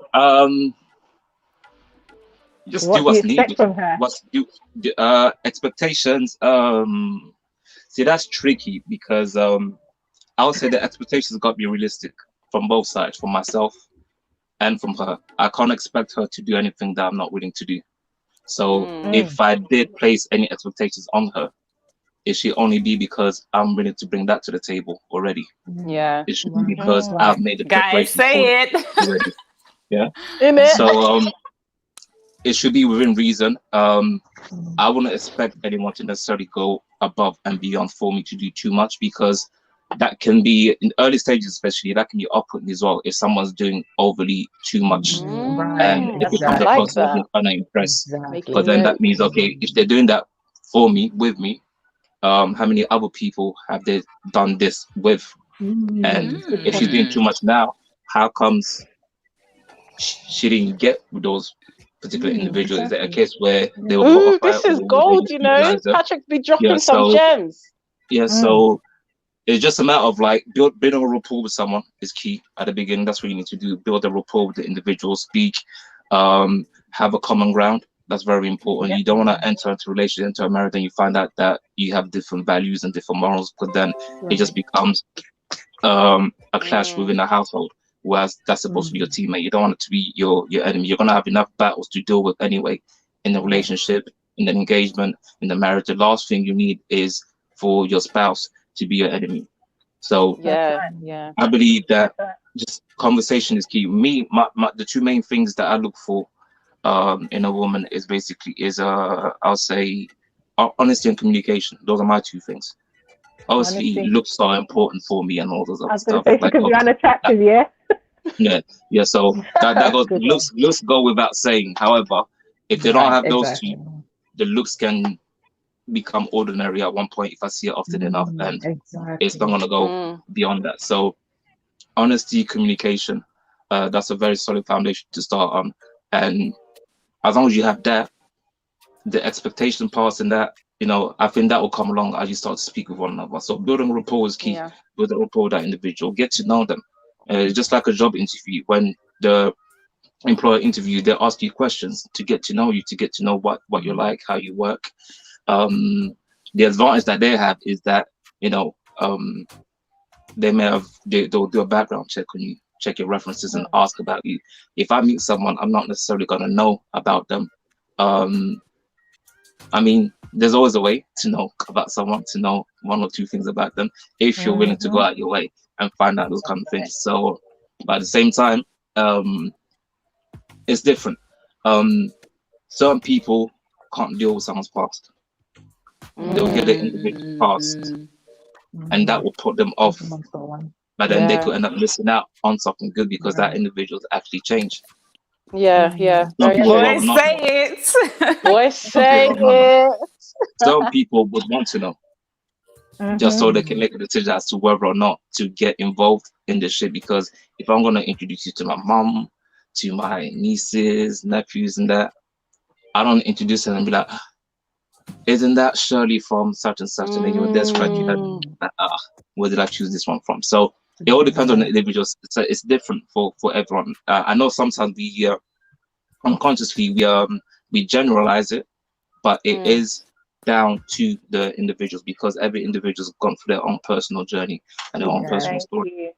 Just what do what's do you expect needed. from her? Expectations. See, that's tricky because I would say the expectations got to be realistic from both sides, from myself and from her. I can't expect her to do anything that I'm not willing to do. So if I did place any expectations on her, it should only be because I'm willing to bring that to the table already. Yeah. It should be because I've made the Guys, say it. already. Yeah. Innit? So it should be within reason. I wouldn't expect anyone to necessarily go above and beyond for me to do too much, because that can be, in early stages especially, that can be off-putting as well if someone's doing overly too much and it becomes a person who's unimpressed. But then that means, okay, if they're doing that for me, with me, how many other people have they done this with? And if she's doing too much now, how comes she didn't get with those particular individuals? Is it a case where they were this is gold, you know? Patrick be dropping some gems. Yeah, so it's just a matter of like building a rapport with someone is key at the beginning. That's what you need to do. Build a rapport with the individual, speak, have a common ground. That's very important. You don't want to enter into a relationship, into a marriage, and you find out that you have different values and different morals, because then it just becomes a clash within the household. Whereas that's supposed to be your teammate. You don't want it to be your enemy. You're gonna have enough battles to deal with anyway in the relationship, in the engagement, in the marriage. The last thing you need is for your spouse to be your enemy. So I believe that just conversation is key. The two main things that I look for in a woman is basically I'll say honesty and communication. Those are my two things. Obviously, looks are important for me and all those other stuff. Like, because you're unattractive, yeah. So that goes. Looks go without saying. However, if they don't have those two, the looks can become ordinary at one point if I see it often enough, and it's not gonna go beyond that. So honesty, communication, that's a very solid foundation to start on. And as long as you have that, the expectation parts in that, I think that will come along as you start to speak with one another. So building rapport is key. Build a rapport with that individual, get to know them. Just like a job interview, when the employer interview, they ask you questions to get to know you, to get to know what you're like, how you work. The advantage that they have is that they'll do a background check on you, check your references and ask about you. If I meet someone, I'm not necessarily going to know about them. I mean, there's always a way to know about someone, to know one or two things about them, if you're willing to go out your way and find out those kind of things. So But at the same time, it's different. Certain people can't deal with someone's past. They'll hear the individual's past, and that will put them off. But then they could end up missing out on something good because that individual's actually changed. Yeah. Boys say it. Boys say it. Some people would want to know, just so they can make a decision as to whether or not to get involved in this shit. Because if I'm gonna introduce you to my mom, to my nieces, nephews, and that, I don't introduce them and be like, isn't that Shirley from such and such? And then you're there scratching that, where did I choose this one from? So it all depends on the individuals. It's different for everyone. I know sometimes we unconsciously we generalize it, but it is down to the individuals, because every individual's gone through their own personal journey and their own personal story.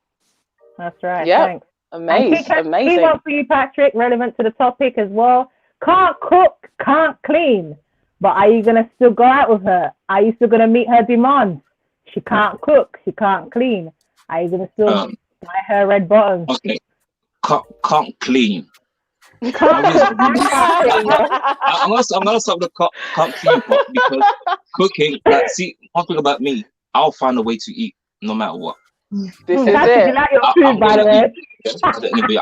That's right. Yeah. Thanks. Amazing. Key one for you, Patrick, relevant to the topic as well. Can't cook, can't clean. But are you going to still go out with her? Are you still going to meet her demands? She can't cook, she can't clean. Are you going to still buy her red bottoms? Okay. Can't clean. I'm gonna stop the can't clean part, because cooking, see, one thing about me, I'll find a way to eat no matter what. This is it. You like your food, by the way.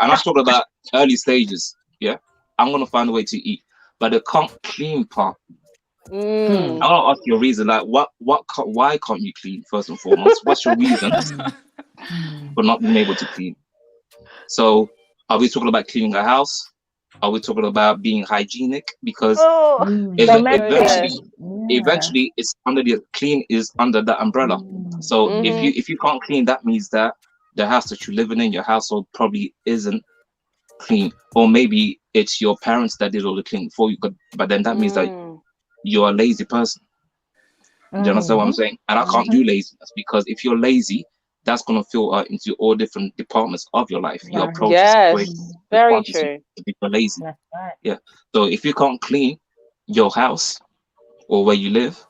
And I'm talking about early stages. Yeah, I'm gonna find a way to eat. But the can't clean part, I'll ask you a reason. Like, why can't you clean, first and foremost? What's your reason for not being able to clean? So, are we talking about cleaning a house? Are we talking about being hygienic? Because eventually, it's under the clean is under that umbrella. So if you can't clean, that means that the house that you're living in, your household probably isn't clean, or maybe it's your parents that did all the cleaning for you. But then that means that you're a lazy person. Do you understand what I'm saying? And I can't do laziness, because if you're lazy, that's going to filter into all different departments of your life. Your approach is very true. If you're lazy, yeah. So if you can't clean your house or where you live,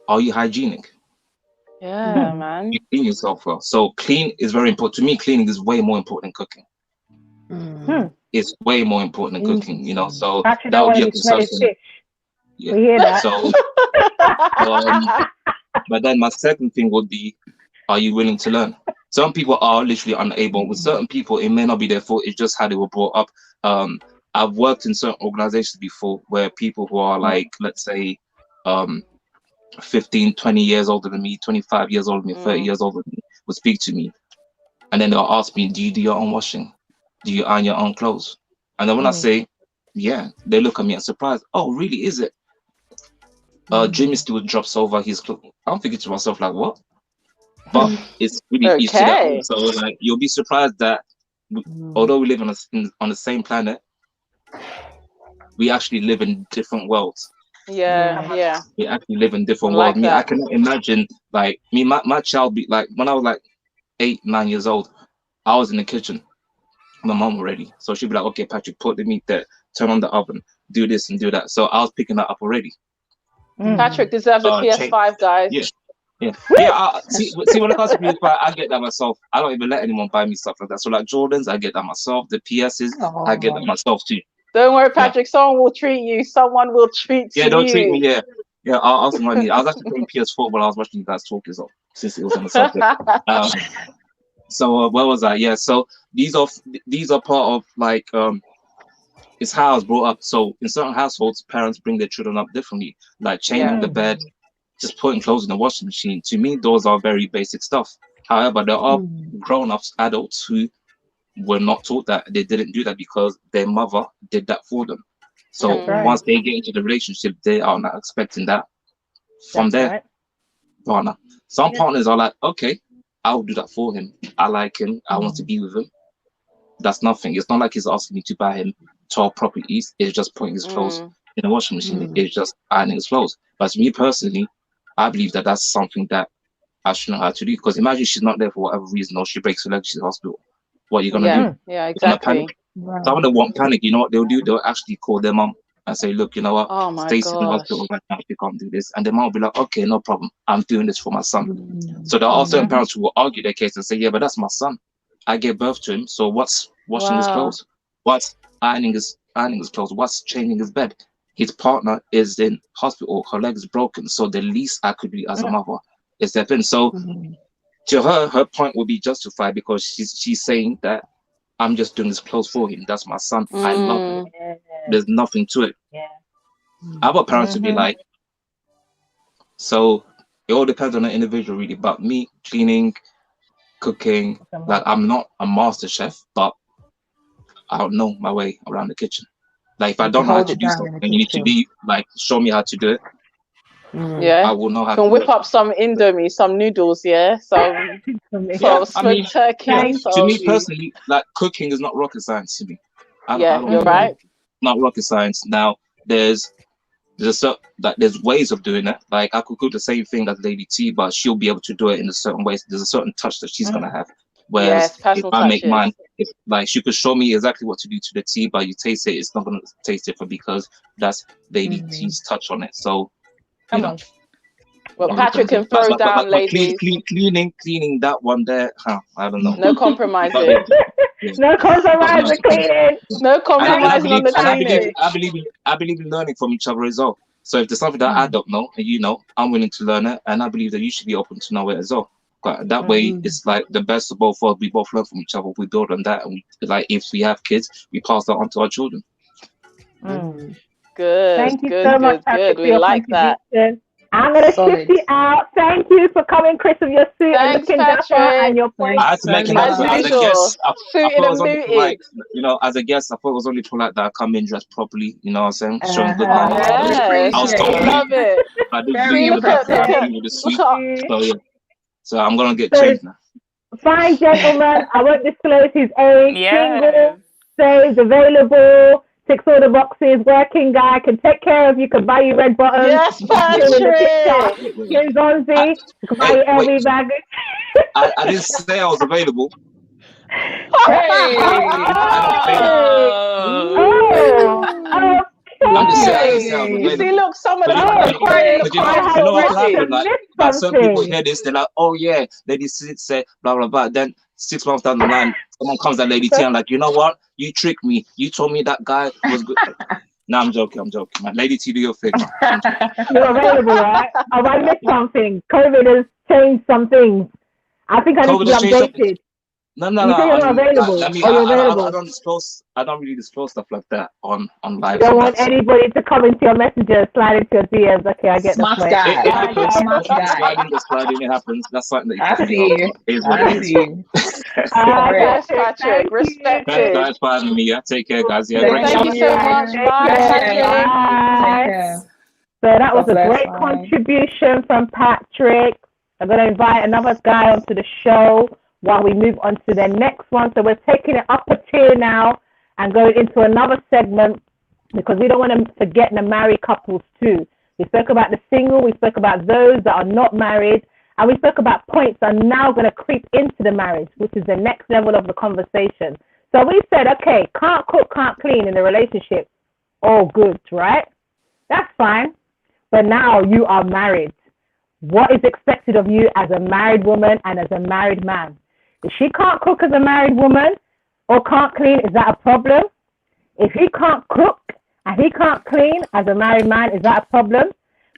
are you hygienic? Yeah, man. You clean yourself well. So clean is very important. To me, cleaning is way more important than cooking. It's way more important than cooking, you know. So actually, that would be a consumption. Yeah. We hear that. So, but then my second thing would be, are you willing to learn? Some people are literally unable. With certain people, it may not be their fault. It's just how they were brought up. I've worked in certain organizations before where people who are like, let's say, 15, 20 years older than me, 25 years older than me, 30 years older than me, would speak to me. And then they'll ask me, do you do your own washing? Do you iron your own clothes? And then when I say, yeah, they look at me and surprised. Oh, really? Is it? Jimmy still drops over his clothes. I'm thinking to myself, like, what? But it's really easy to that. So, like, you'll be surprised that although we live on the same planet, we actually live in different worlds. Yeah. We actually live in different worlds. Me, I can imagine, like, my child be like, when I was like 8, 9 years old, I was in the kitchen. My mom already. So she'd be like, okay, Patrick, put the meat there, turn on the oven, do this and do that. So I was picking that up already. Patrick deserves a PS5, guys. Yeah. See, when it comes to PS5, I get that myself. I don't even let anyone buy me stuff like that. So like Jordans, I get that myself. The PSs, I get that myself too. Don't worry, Patrick. Someone will treat you. Someone will treat you. Yeah, don't treat me. Yeah. I'll ask money. I was actually playing PS4 while I was watching you guys talk as well, since it was on the subject. So where was I? Yeah. So these are part of like it's how I was brought up. So in certain households, parents bring their children up differently, like changing the bed, just putting clothes in the washing machine. To me, those are very basic stuff. However, there are grown-ups, adults who were not taught that. They didn't do that because their mother did that for them. So once they get into the relationship, they are not expecting that from their partner. Some partners are like, okay, I'll do that for him. I like him. I want to be with him. That's nothing. It's not like he's asking me to buy him 12 properties. It's just putting his clothes in the washing machine. It's just ironing his clothes. But to me personally, I believe that that's something that I should know how to do. Because imagine she's not there for whatever reason, or she breaks her leg, she's in the hospital. What are you gonna do? Yeah, exactly. Some of them won't panic. You know what they'll do? They'll actually call their mom and say, look, you know what, Oh my Stacey's in the gosh. hospital right now, she can't do this. And the mom will be like, okay, no problem, I'm doing this for my son. So there are certain parents who will argue their case and say, yeah, but that's my son. I gave birth to him, so what's washing his clothes? What's ironing his clothes? What's changing his bed? His partner is in hospital, her leg is broken, so the least I could do as a mother is step in. So to her point will be justified because she's saying that I'm just doing his clothes for him. That's my son. I love him. There's nothing to it. Other parents would be like, so it all depends on the individual really. But me, cleaning, cooking, like I'm not a master chef, but I don't know my way around the kitchen. Like if I don't know how to do something, and you need to be like show me how to do it. Yeah, I will know how can to whip do it. up some Indomie, some noodles, some smoked turkey. To me personally, like cooking is not rocket science to me. I don't you're right. Not rocket science. Now there's ways of doing it. Like I could cook the same thing as Lady T, but she'll be able to do it in a certain way. There's a certain touch that she's gonna have. Whereas if I make mine, if like she could show me exactly what to do to the tea, but you taste it, it's not gonna taste different because that's Lady T's touch on it. So you know. Well, Patrick can throw down, ladies. Cleaning that one there, I don't know. No compromising. No compromising cleaning. No compromising on the cleaning. I believe in learning from each other as well. So if there's something that I don't know and you know, I'm willing to learn it, and I believe that you should be open to know it as well. But that way, it's like the best of both worlds. We both learn from each other. We build on that, and like if we have kids, we pass that on to our children. Good. Thank you so much, Patrick, We like that. I'm going to shift you out. Thank you for coming, Chris, with your suit and looking dapper and your point. I had to make it as a guest. I thought it was only polite. You know, as a guest, I thought it was only polite that I come in dressed properly. You know what I'm saying? Showing good manners. I was told love it. I didn't do the suit. So yeah. So I'm gonna get changed now. Fine gentleman. I won't disclose his age. Yeah. Single, stays available. Ticks all the boxes, working guy, can take care of you, can buy you red bottoms. Yes, Patrick! Can Zonzi, can buy you every bag. I didn't say I was available. You see, look, some of them are crying in the car. You know what happened? Like some people hear this, they're like, oh yeah, Lady T said blah blah blah. Then 6 months down the line, someone comes at Lady T and like, you know what? You tricked me. You told me that guy was good. No, I'm joking. Man. Lady T, do your thing. You're available, right? Oh, I missed something. COVID has changed some things. I think I need to be updated. No. You say you're not available. I don't really disclose stuff like that on live. You don't want anybody to come into your messages, slide into your DMs. Okay, I get the point. Sliding, it happens. That's something that I see. Patrick, respect it. Thanks for having me. Take care, guys. Yeah, thank you so much. Bye. So that was a great contribution from Patrick. I'm going to invite another guy onto the show while we move on to the next one. So we're taking it up a tier now and going into another segment because we don't want to forget the married couples too. We spoke about the single, we spoke about those that are not married, and we spoke about points that are now going to creep into the marriage, which is the next level of the conversation. So we said, okay, can't cook, can't clean in the relationship. All good, right? That's fine. But now you are married. What is expected of you as a married woman and as a married man? If she can't cook as a married woman or can't clean, is that a problem? If he can't cook and he can't clean as a married man, is that a problem?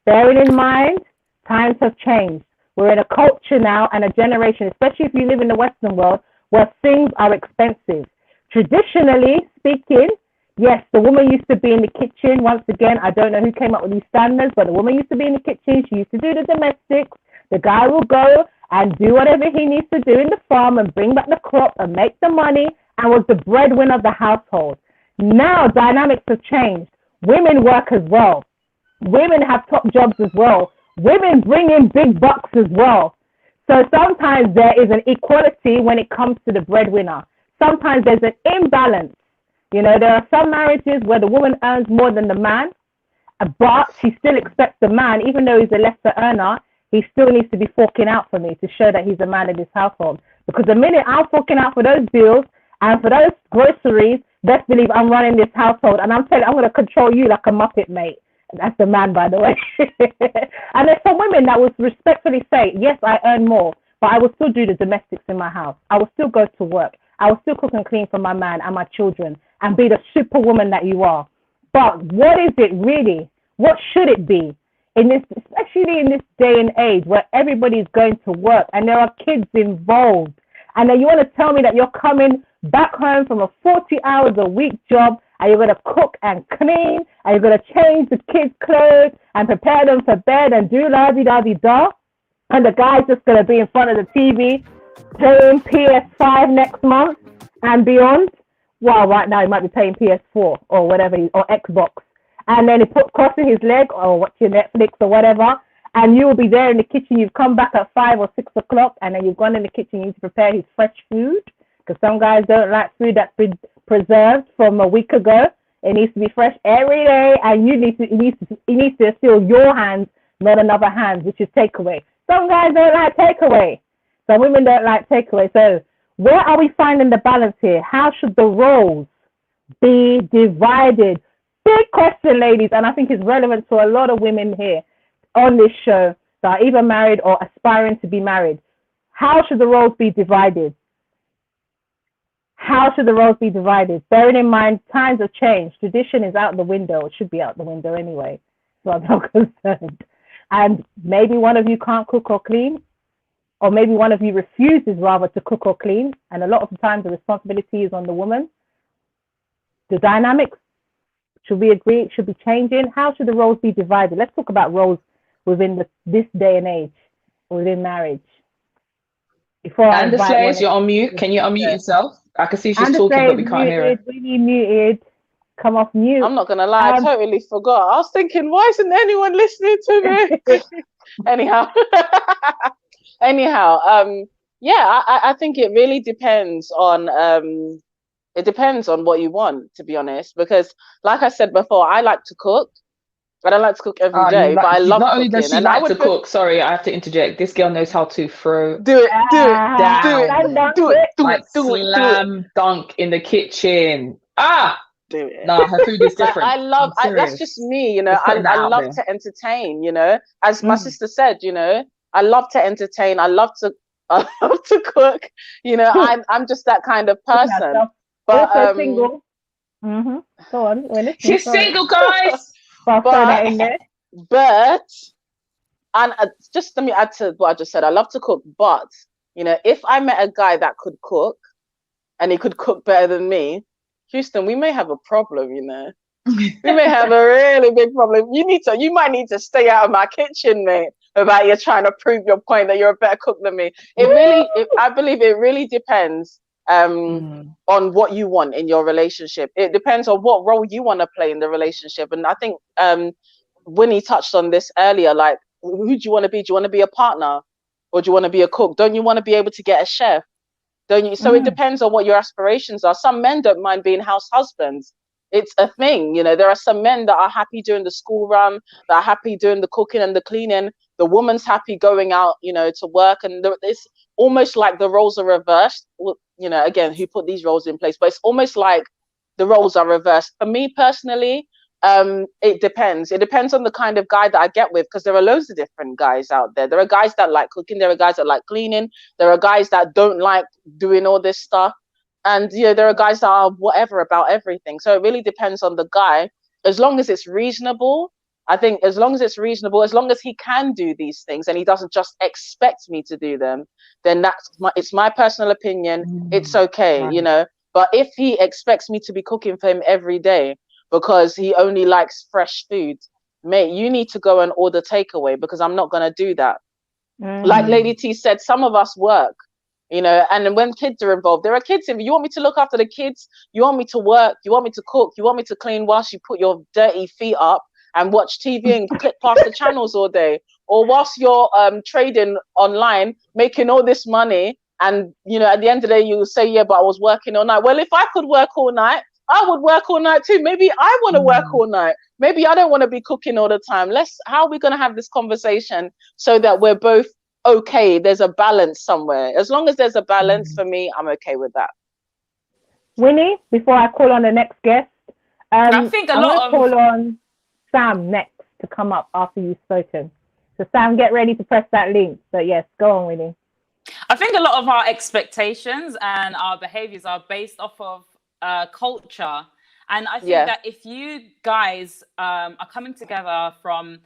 Bearing in mind, times have changed. We're in a culture now and a generation, especially if you live in the Western world, where things are expensive. Traditionally speaking, yes, the woman used to be in the kitchen. Once again, I don't know who came up with these standards, but the woman used to be in the kitchen. She used to do the domestics. The guy will go and do whatever he needs to do in the farm and bring back the crop and make the money and was the breadwinner of the household. Now dynamics have changed. Women work as well. Women have top jobs as well. Women bring in big bucks as well. So sometimes there is an equality when it comes to the breadwinner. Sometimes there's an imbalance. You know, there are some marriages where the woman earns more than the man, but she still expects the man, even though he's a lesser earner, he still needs to be forking out for me to show that he's a man in his household. Because the minute I'm forking out for those bills and for those groceries, best believe I'm running this household, and I'm going to control you like a Muppet, mate. That's the man, by the way. And there's some women that will respectfully say, yes, I earn more, but I will still do the domestics in my house. I will still go to work. I will still cook and clean for my man and my children and be the superwoman that you are. But what is it really? What should it be? Especially in this day and age where everybody's going to work and there are kids involved. And then you want to tell me that you're coming back home from a 40 hours a week job and you're going to cook and clean and you're going to change the kids' clothes and prepare them for bed and do la-di-da-di-da. And the guy's just going to be in front of the TV playing PS5 next month and beyond. Well, right now he might be playing PS4 or whatever, or Xbox. And then he crossing his leg or watching Netflix or whatever. And you will be there in the kitchen. You've come back at 5 or 6 o'clock and then you've gone in the kitchen. You need to prepare his fresh food because some guys don't like food that's been preserved from a week ago. It needs to be fresh every day. And it needs to fill your hands, not another hand, which is takeaway. Some guys don't like takeaway. Some women don't like takeaway. So where are we finding the balance here? How should the roles be divided? Big question, ladies, and I think it's relevant to a lot of women here on this show that are either married or aspiring to be married. How should the roles be divided? How should the roles be divided? Bearing in mind, times have changed. Tradition is out the window. It should be out the window anyway, so I'm not concerned. And maybe one of you can't cook or clean, or maybe one of you refuses rather to cook or clean, and a lot of the times the responsibility is on the woman. The dynamics, should we agree it should be changing? How should the roles be divided? Let's talk about roles within this day and age, within marriage. Anderslays, you're on mute. Can you unmute yourself? I can see she's talking, but we can't hear her. Really muted. Come off mute. I'm not gonna lie, I totally forgot. I was thinking, why isn't anyone listening to me? Anyhow, yeah, I think it really depends on what you want, to be honest. Because, like I said before, I like to cook. I don't like to cook every day, but I love cooking. Not only does she like to cook, sorry, I have to interject. This girl knows how to throw slam dunk in the kitchen. Do it. No, her food is different. That's just me, you know. I love to entertain, you know. As my sister said, you know, I love to entertain. I love to cook. You know, I'm just that kind of person. But also single. Mm-hmm. Go on. She's single, guys. But just let me add to what I just said. I love to cook, but you know, if I met a guy that could cook and he could cook better than me, Houston, we may have a problem, you know. We may have a really big problem. You might need to stay out of my kitchen, mate, about you trying to prove your point that you're a better cook than me. I believe it really depends on what you want in your relationship. It depends on what role you want to play in the relationship. And I think Winnie touched on this earlier, like, who do you want to be? Do you want to be a partner or do you want to be a cook? Don't you want to be able to get a chef? Don't you? So it depends on what your aspirations are. Some men don't mind being house husbands. It's a thing, you know. There are some men that are happy doing the school run, that are happy doing the cooking and the cleaning. The woman's happy going out, you know, to work, and it's almost like the roles are reversed. You know, again, who put these roles in place? But it's almost like the roles are reversed. For me personally, it depends. It depends on the kind of guy that I get with, because there are loads of different guys out there. There are guys that like cooking. There are guys that like cleaning. There are guys that don't like doing all this stuff. And, you know, there are guys that are whatever about everything. So it really depends on the guy. As long as it's reasonable, I think as long as it's reasonable, as long as he can do these things and he doesn't just expect me to do them, then it's my personal opinion. It's okay, you know. But if he expects me to be cooking for him every day because he only likes fresh food, mate, you need to go and order takeaway, because I'm not going to do that. Like Lady T said, some of us work, you know, and when kids are involved, there are kids in. You want me to look after the kids? You want me to work? You want me to cook? You want me to clean whilst you put your dirty feet up and watch TV and click past the channels all day? Or whilst you're trading online, making all this money, and, you know, at the end of the day, you say, yeah, but I was working all night. Well, if I could work all night, I would work all night too. Maybe I want to work all night. Maybe I don't want to be cooking all the time. How are we going to have this conversation so that we're both okay? There's a balance somewhere. As long as there's a balance, for me, I'm okay with that. Winnie, before I call on the next guest, I think I'm going to call on Sam next to come up after you've spoken. So Sam, get ready to press that link. So yes, go on, Winnie. I think a lot of our expectations and our behaviors are based off of culture. And I think that if you guys are coming together from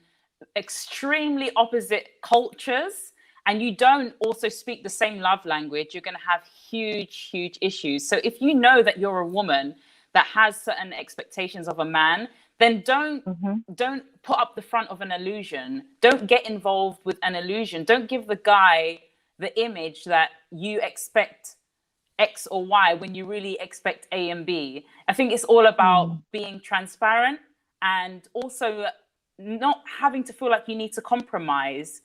extremely opposite cultures and you don't also speak the same love language, you're going to have huge issues. So if you know that you're a woman that has certain expectations of a man, then don't put up the front of an illusion. Don't get involved with an illusion. Don't give the guy the image that you expect X or Y when you really expect A and B. I think it's all about being transparent and also not having to feel like you need to compromise,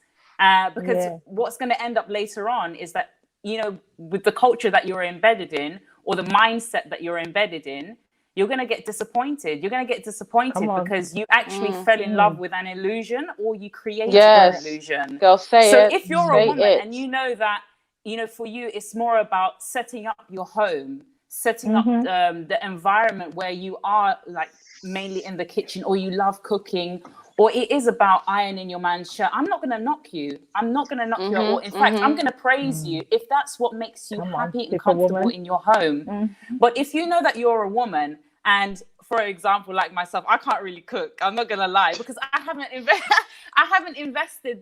because what's going to end up later on is that, you know, with the culture that you're embedded in or the mindset that you're embedded in, you're going to get disappointed. You're going to get disappointed because you actually fell in love with an illusion or you created an illusion. Girl, say so it. If you're say a woman it. and you know that, you know, for you, it's more about setting up your home, setting up the environment where you are like mainly in the kitchen, or you love cooking, or it is about ironing your man's shirt. I'm not going to knock you. I'm not going to knock you out. In fact, I'm going to praise you if that's what makes you happy and comfortable in your home. But if you know that you're a woman, and for example, like myself, I can't really cook. I'm not going to lie, because I haven't invested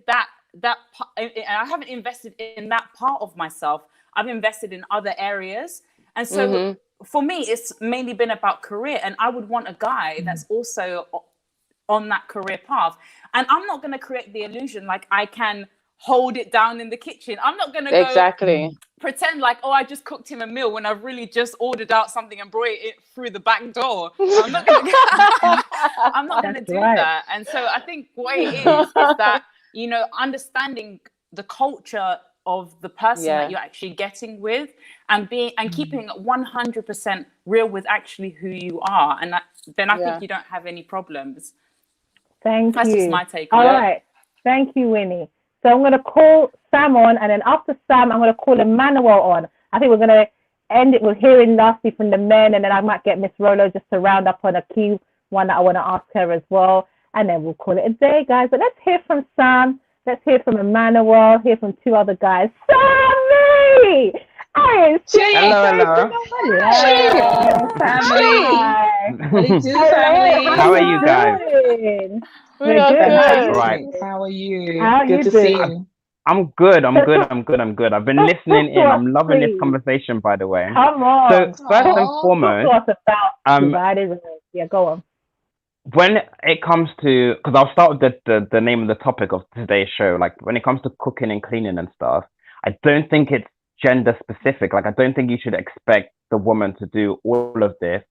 I haven't invested in that part of myself. I've invested in other areas. And so for me, it's mainly been about career. And I would want a guy that's also on that career path. And I'm not going to create the illusion like I can hold it down in the kitchen. I'm not going to go pretend like, oh, I just cooked him a meal when I've really just ordered out something and brought it through the back door. I'm not going to do that. And so I think what it is that, you know, understanding the culture of the person that you're actually getting with, and keeping 100% real with actually who you are, and then I think you don't have any problems. That's just my take. All right, thank you, Winnie. So I'm going to call Sam on, and then after Sam, I'm going to call Emmanuel on. I think we're going to end it with hearing lastly from the men, and then I might get Miss Rolo just to round up on a key one that I want to ask her as well. And then we'll call it a day, guys. But let's hear from Sam. Let's hear from Emmanuel. Hear from two other guys. Sammy! Hey, hello. Family. How are you guys? We are good. Right. How are you? Good to see you. I'm good. I've been listening in. I'm loving this conversation, by the way. Come on. So first and foremost, go on. When it comes to, because I'll start with the name of the topic of today's show, like when it comes to cooking and cleaning and stuff, I don't think it's gender specific. Like I don't think you should expect the woman to do all of this.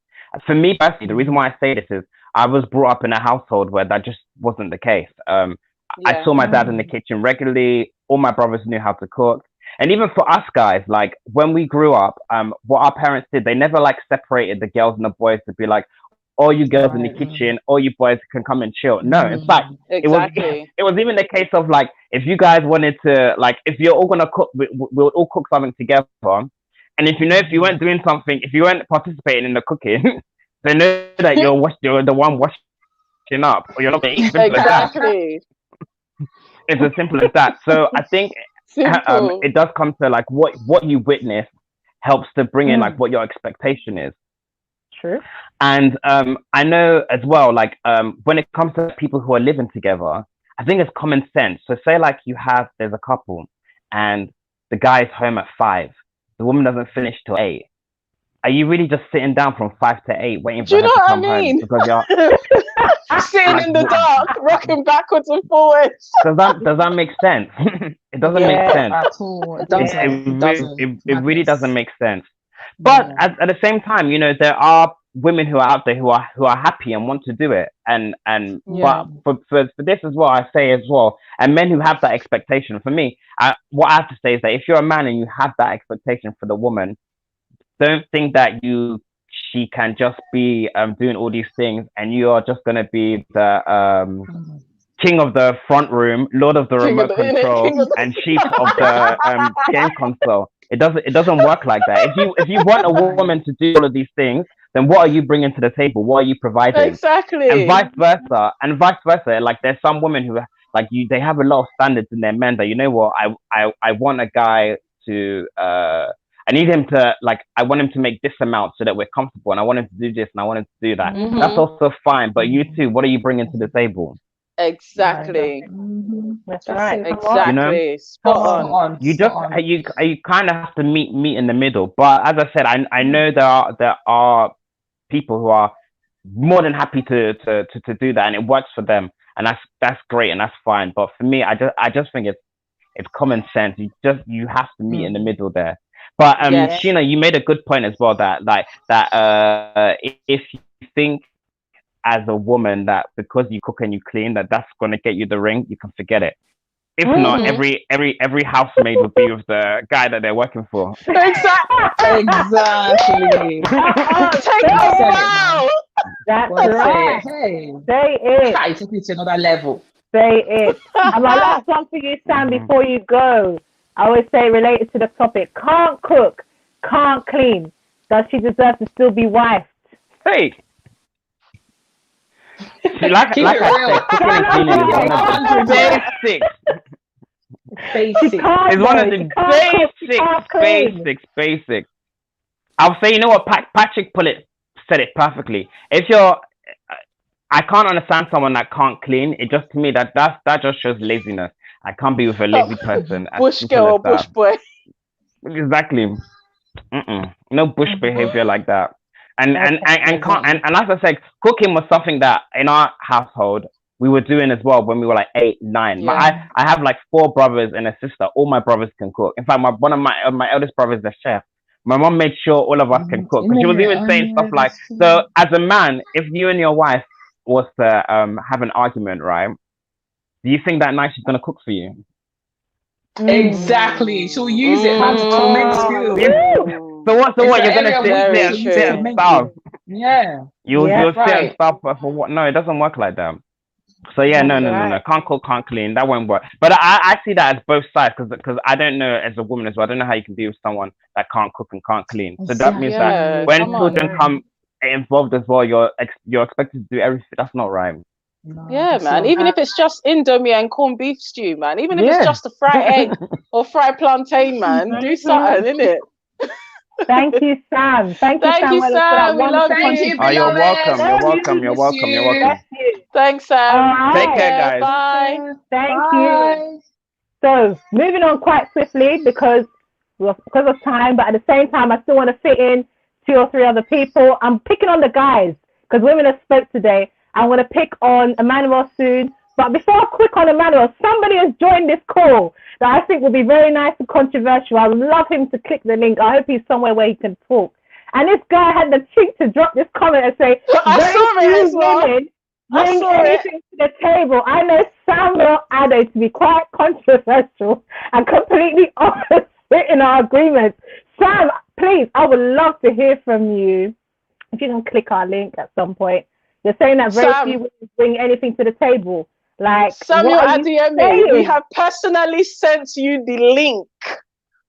For me personally, the reason why I say this is I was brought up in a household where that just wasn't the case. I saw my dad in the kitchen regularly. All my brothers knew how to cook. And even for us guys, like when we grew up, what our parents did, they never like separated the girls and the boys to be like, all you girls in the kitchen, all you boys can come and chill. No, in fact, it was even the case of like, if you guys wanted to, like, if you're all gonna cook, we'll all cook something together. And if you weren't doing something, if you weren't participating in the cooking, they know that you're the one washing up, or you're not being exactly. It's as simple as that. So I think it does come to like what you witness helps to bring in like what your expectation is. True. And I know as well, like when it comes to people who are living together, I think it's common sense. So say like there's a couple and the guy's home at 5, the woman doesn't finish till 8. Are you really just sitting down from 5 to 8 waiting for her to come home? Because you're sitting in the dark, rocking backwards and forwards. Does that make sense? It doesn't make sense at all. It really doesn't make sense. But at the same time, you know, there are women who are out there who are happy and want to do it, but for this as well, I say as well, and men who have that expectation. For me, what I have to say is that if you're a man and you have that expectation for the woman, don't think that she can just be doing all these things and you are just going to be the king of the front room, lord of the King of remote the- control, king of the- and chief of the game console. It doesn't work like that. If you want a woman to do all of these things, then what are you bringing to the table? What are you providing? Exactly. And vice versa. Like there's some women who like they have a lot of standards in their men that, you know what, I want a guy to I need him to, like, I want him to make this amount so that we're comfortable, and I want him to do this and I want him to do that. Mhm. That's also fine. But you too, what are you bringing to the table? Exactly. That's right. Exactly. You know? Spot on. You just you kind of have to meet in the middle. But as I said, I know there are people who are more than happy to do that, and it works for them, and that's great and that's fine. But for me, I just think it's common sense. You have to meet in the middle there. But Yes. Sheena, you made a good point as well, that if you think as a woman that because you cook and you clean that's going to get you the ring, you can forget it. If not, every housemaid would be with the guy that they're working for. Exactly. Take us out. That's Well, right. hey, Say it. I took it to another level. Say it. And my last one for you, Sam, before you go. I always say, related to the topic, can't cook, can't clean. Does she deserve to still be wifed? Hey. See, like Keep I it said, real. cooking and cleaning is one of the basics. Basic. It's one of the basics. I'll say, you know what, Patrick said it perfectly. If I can't understand someone that can't clean. It just, to me, that just shows laziness. I can't be with a lazy person. Bush girl or bush boy. Exactly. No bush behavior like that. And as I said, cooking was something that in our household we were doing as well when we were like 8, 9. Yeah. I have like 4 brothers and a sister. All my brothers can cook. In fact, one of my eldest brothers is a chef. My mom made sure all of us can cook. She was even saying stuff like, so as a man, if you and your wife was to have an argument, right? Do you think that night she's gonna cook for you? Exactly. She'll use it, man, to torment you. So what? You're gonna sit and starve? Yeah. You'll sit right. and starve for what? No, it doesn't work like that. So yeah, no. Can't cook, can't clean. That won't work. But I see that as both sides because I don't know, as a woman as well, I don't know how you can be with someone that can't cook and can't clean. So that means that when children come involved as well, you're expected to do everything. That's not right. Yeah, man. Even if it's just Indomie and corned beef stew, man. Even if it's just a fried egg or fried plantain, man. Do something, innit? Thank you, Sam. Thank you, Sam. We love you. Oh, you're welcome. You're welcome. Thanks, Sam. Take care, guys. Bye. Thank you. So, moving on quite swiftly because of time, but at the same time, I still want to fit in 2 or 3 other people. I'm picking on the guys because women have spoke today. I'm going to pick on Emmanuel soon. But before I click on Emmanuel, somebody has joined this call that I think will be very nice and controversial. I would love him to click the link. I hope he's somewhere where he can talk. And this guy had the cheek to drop this comment and say, very few women bring anything to the table. I know Samuel Ade to be quite controversial and completely opposite in our agreements. Sam, please, I would love to hear from you. If you can click our link at some point. You're saying that very few women bring anything to the table. Like Samuel Adeyemi, we have personally sent you the link.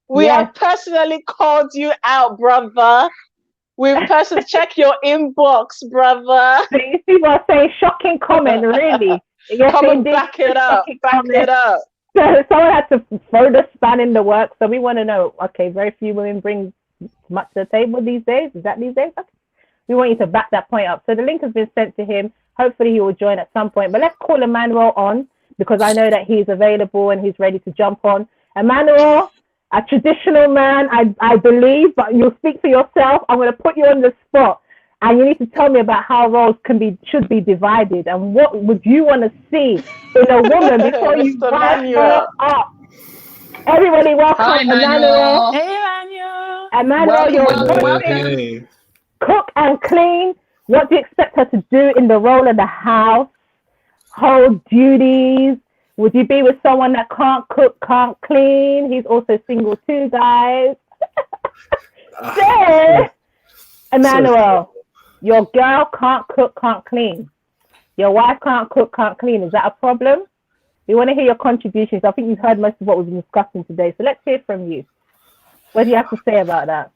We have personally called you out, brother. We've personally check your inbox, brother. So you see what I'm saying? Shocking comment, really. Yes, come and back it up. Back it up. So someone had to throw the span in the works. So we want to know, okay, very few women bring much to the table these days. Is that these days? Okay. We want you to back that point up. So the link has been sent to him. Hopefully he will join at some point. But let's call Emmanuel on because I know that he's available and he's ready to jump on. Emmanuel, a traditional man, I believe, but you'll speak for yourself. I'm going to put you on the spot. And you need to tell me about how roles should be divided and what would you want to see in a woman before you wind her up. Everybody welcome Emmanuel. Hey, Emmanuel. Emmanuel, you're cook and clean. What do you expect her to do in the role of the house? Hold duties. Would you be with someone that can't cook, can't clean? He's also single too, guys. Emmanuel, your girl can't cook, can't clean. Your wife can't cook, can't clean. Is that a problem? We want to hear your contributions. I think you've heard most of what we've been discussing today. So let's hear from you. What do you have to say about that?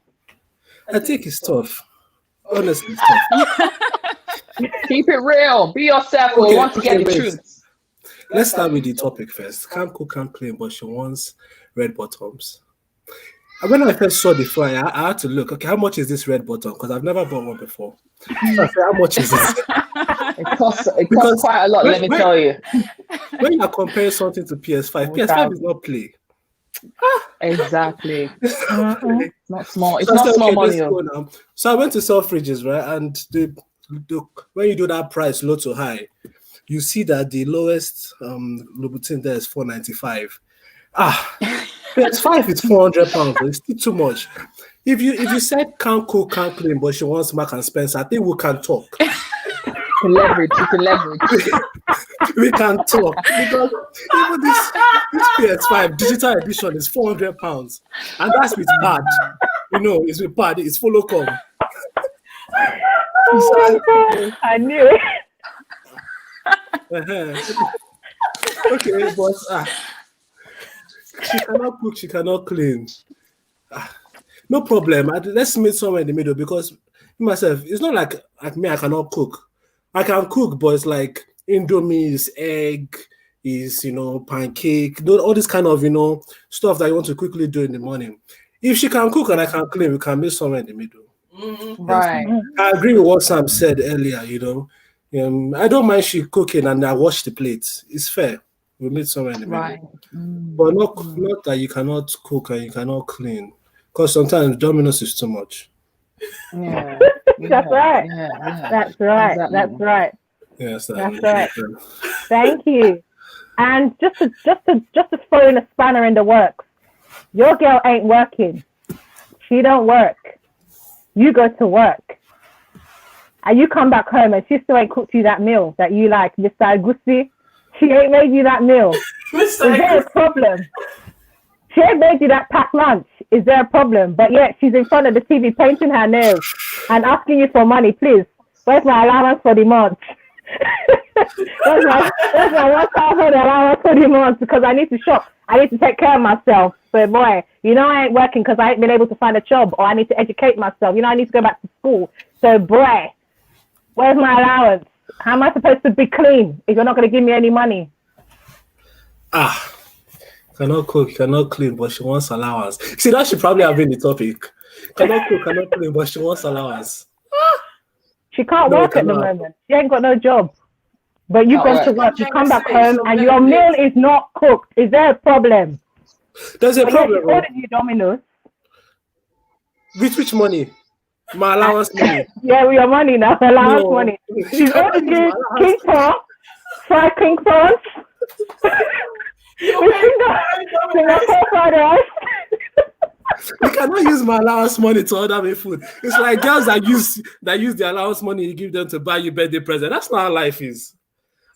I think it's tough. Honestly, it's tough. Keep it real. Be yourself. We want to get the truth. Let's start with the topic first. Can't cook, can't clean, but she wants red bottoms. And when I first saw the flyer, I had to look, okay, how much is this red bottom? Because I've never bought one before. So I said, how much is it? It costs quite a lot, let me tell you. When you are comparing something to PS5, PS5 is not play. Exactly. Not small. It's So I not said, small okay, money. let's go now. So I went to Selfridges, right? And when you do that price low to high, you see that the lowest Louboutin there is $495. PS5 is £400, but it's still too much. If you said can't cook, can't clean, but she wants Mark and Spencer, I think we can talk. You can leverage. We can talk because even this PS5 digital edition is £400, and that's with pad. You know, it's with pad. It's full of com. I knew it. Okay, but she cannot cook, she cannot clean. No problem. Let's meet somewhere in the middle because myself, it's not like me, I cannot cook. I can cook, but it's like Indomie, is egg, is pancake, all this kind of stuff that you want to quickly do in the morning. If she can cook and I can clean, we can meet somewhere in the middle. Right. I agree with what Sam said earlier. I don't mind she cooking and I wash the plates. It's fair. We meet somewhere in the middle. Right. But not that you cannot cook and you cannot clean. Because sometimes Domino's is too much. Yeah. That's right. Yeah. That's right. Exactly. That's right. Yes, That's right. Thank you. And just to throw in a spanner in the works, your girl ain't working. She don't work. You go to work. And you come back home and she still ain't cooked you that meal that you like, Mr. Agusi. She ain't made you that meal. Is there a problem? She ain't made you that packed lunch. Is there a problem? But yet she's in front of the TV painting her nails and asking you for money. Please, where's my allowance for the month? Where's my 1,000 allowance for the month? Because I need to shop. I need to take care of myself. So boy, I ain't working because I ain't been able to find a job, or I need to educate myself. I need to go back to school. So boy, where's my allowance? How am I supposed to be clean if you're not going to give me any money? Cannot cook, cannot clean, but she wants allowance. See, that should probably have been the topic. Cannot cook, cannot clean, but she wants allowance. She can't work at the moment. She ain't got no job. But you go to work, you come back home, and your meal is not cooked. Is there a problem? There's a problem. What did you, Domino's? With which money? My allowance money. Yeah, with your money now, allowance money. She's ordered you king prawn, fried king prawns. Singapore fried rice. You cannot use my allowance money to order me food. It's like girls that use the allowance money you give them to buy you birthday present. That's not how life is.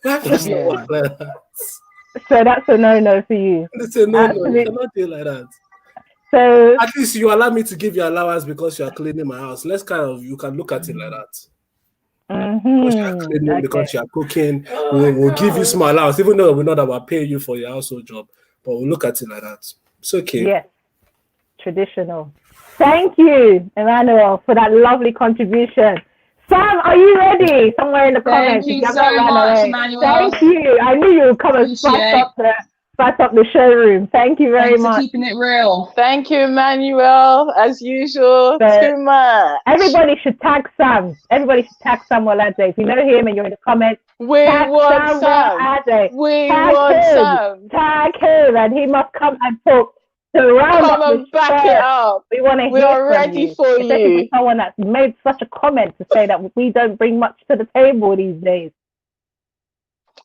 Life is not like that. So that's a no-no for you. It's a no-no. You cannot do like that. So at least you allow me to give you allowance because you are cleaning my house. You can look at it like that. Because you are cleaning, because you are cooking, we'll give you small allowance, even though we know that we're paying you for your household job. But we'll look at it like that. It's okay. Yes. Traditional. Thank you, Emmanuel, for that lovely contribution. Sam, are you ready? Somewhere in the comments. Thank you so much, Emmanuel. Thank you. I knew you would come and spice up the showroom. Thank you very much. For keeping it real. Thank you, Emmanuel. As usual, too much. Everybody should tag Sam. Everybody should tag Sam Wolade. If you know him and you're in the comments, we want Sam. We want Sam. Tag him, and he must come and talk. Come and back it up. We want to hear are ready for you. Especially for someone that's made such a comment to say that we don't bring much to the table these days.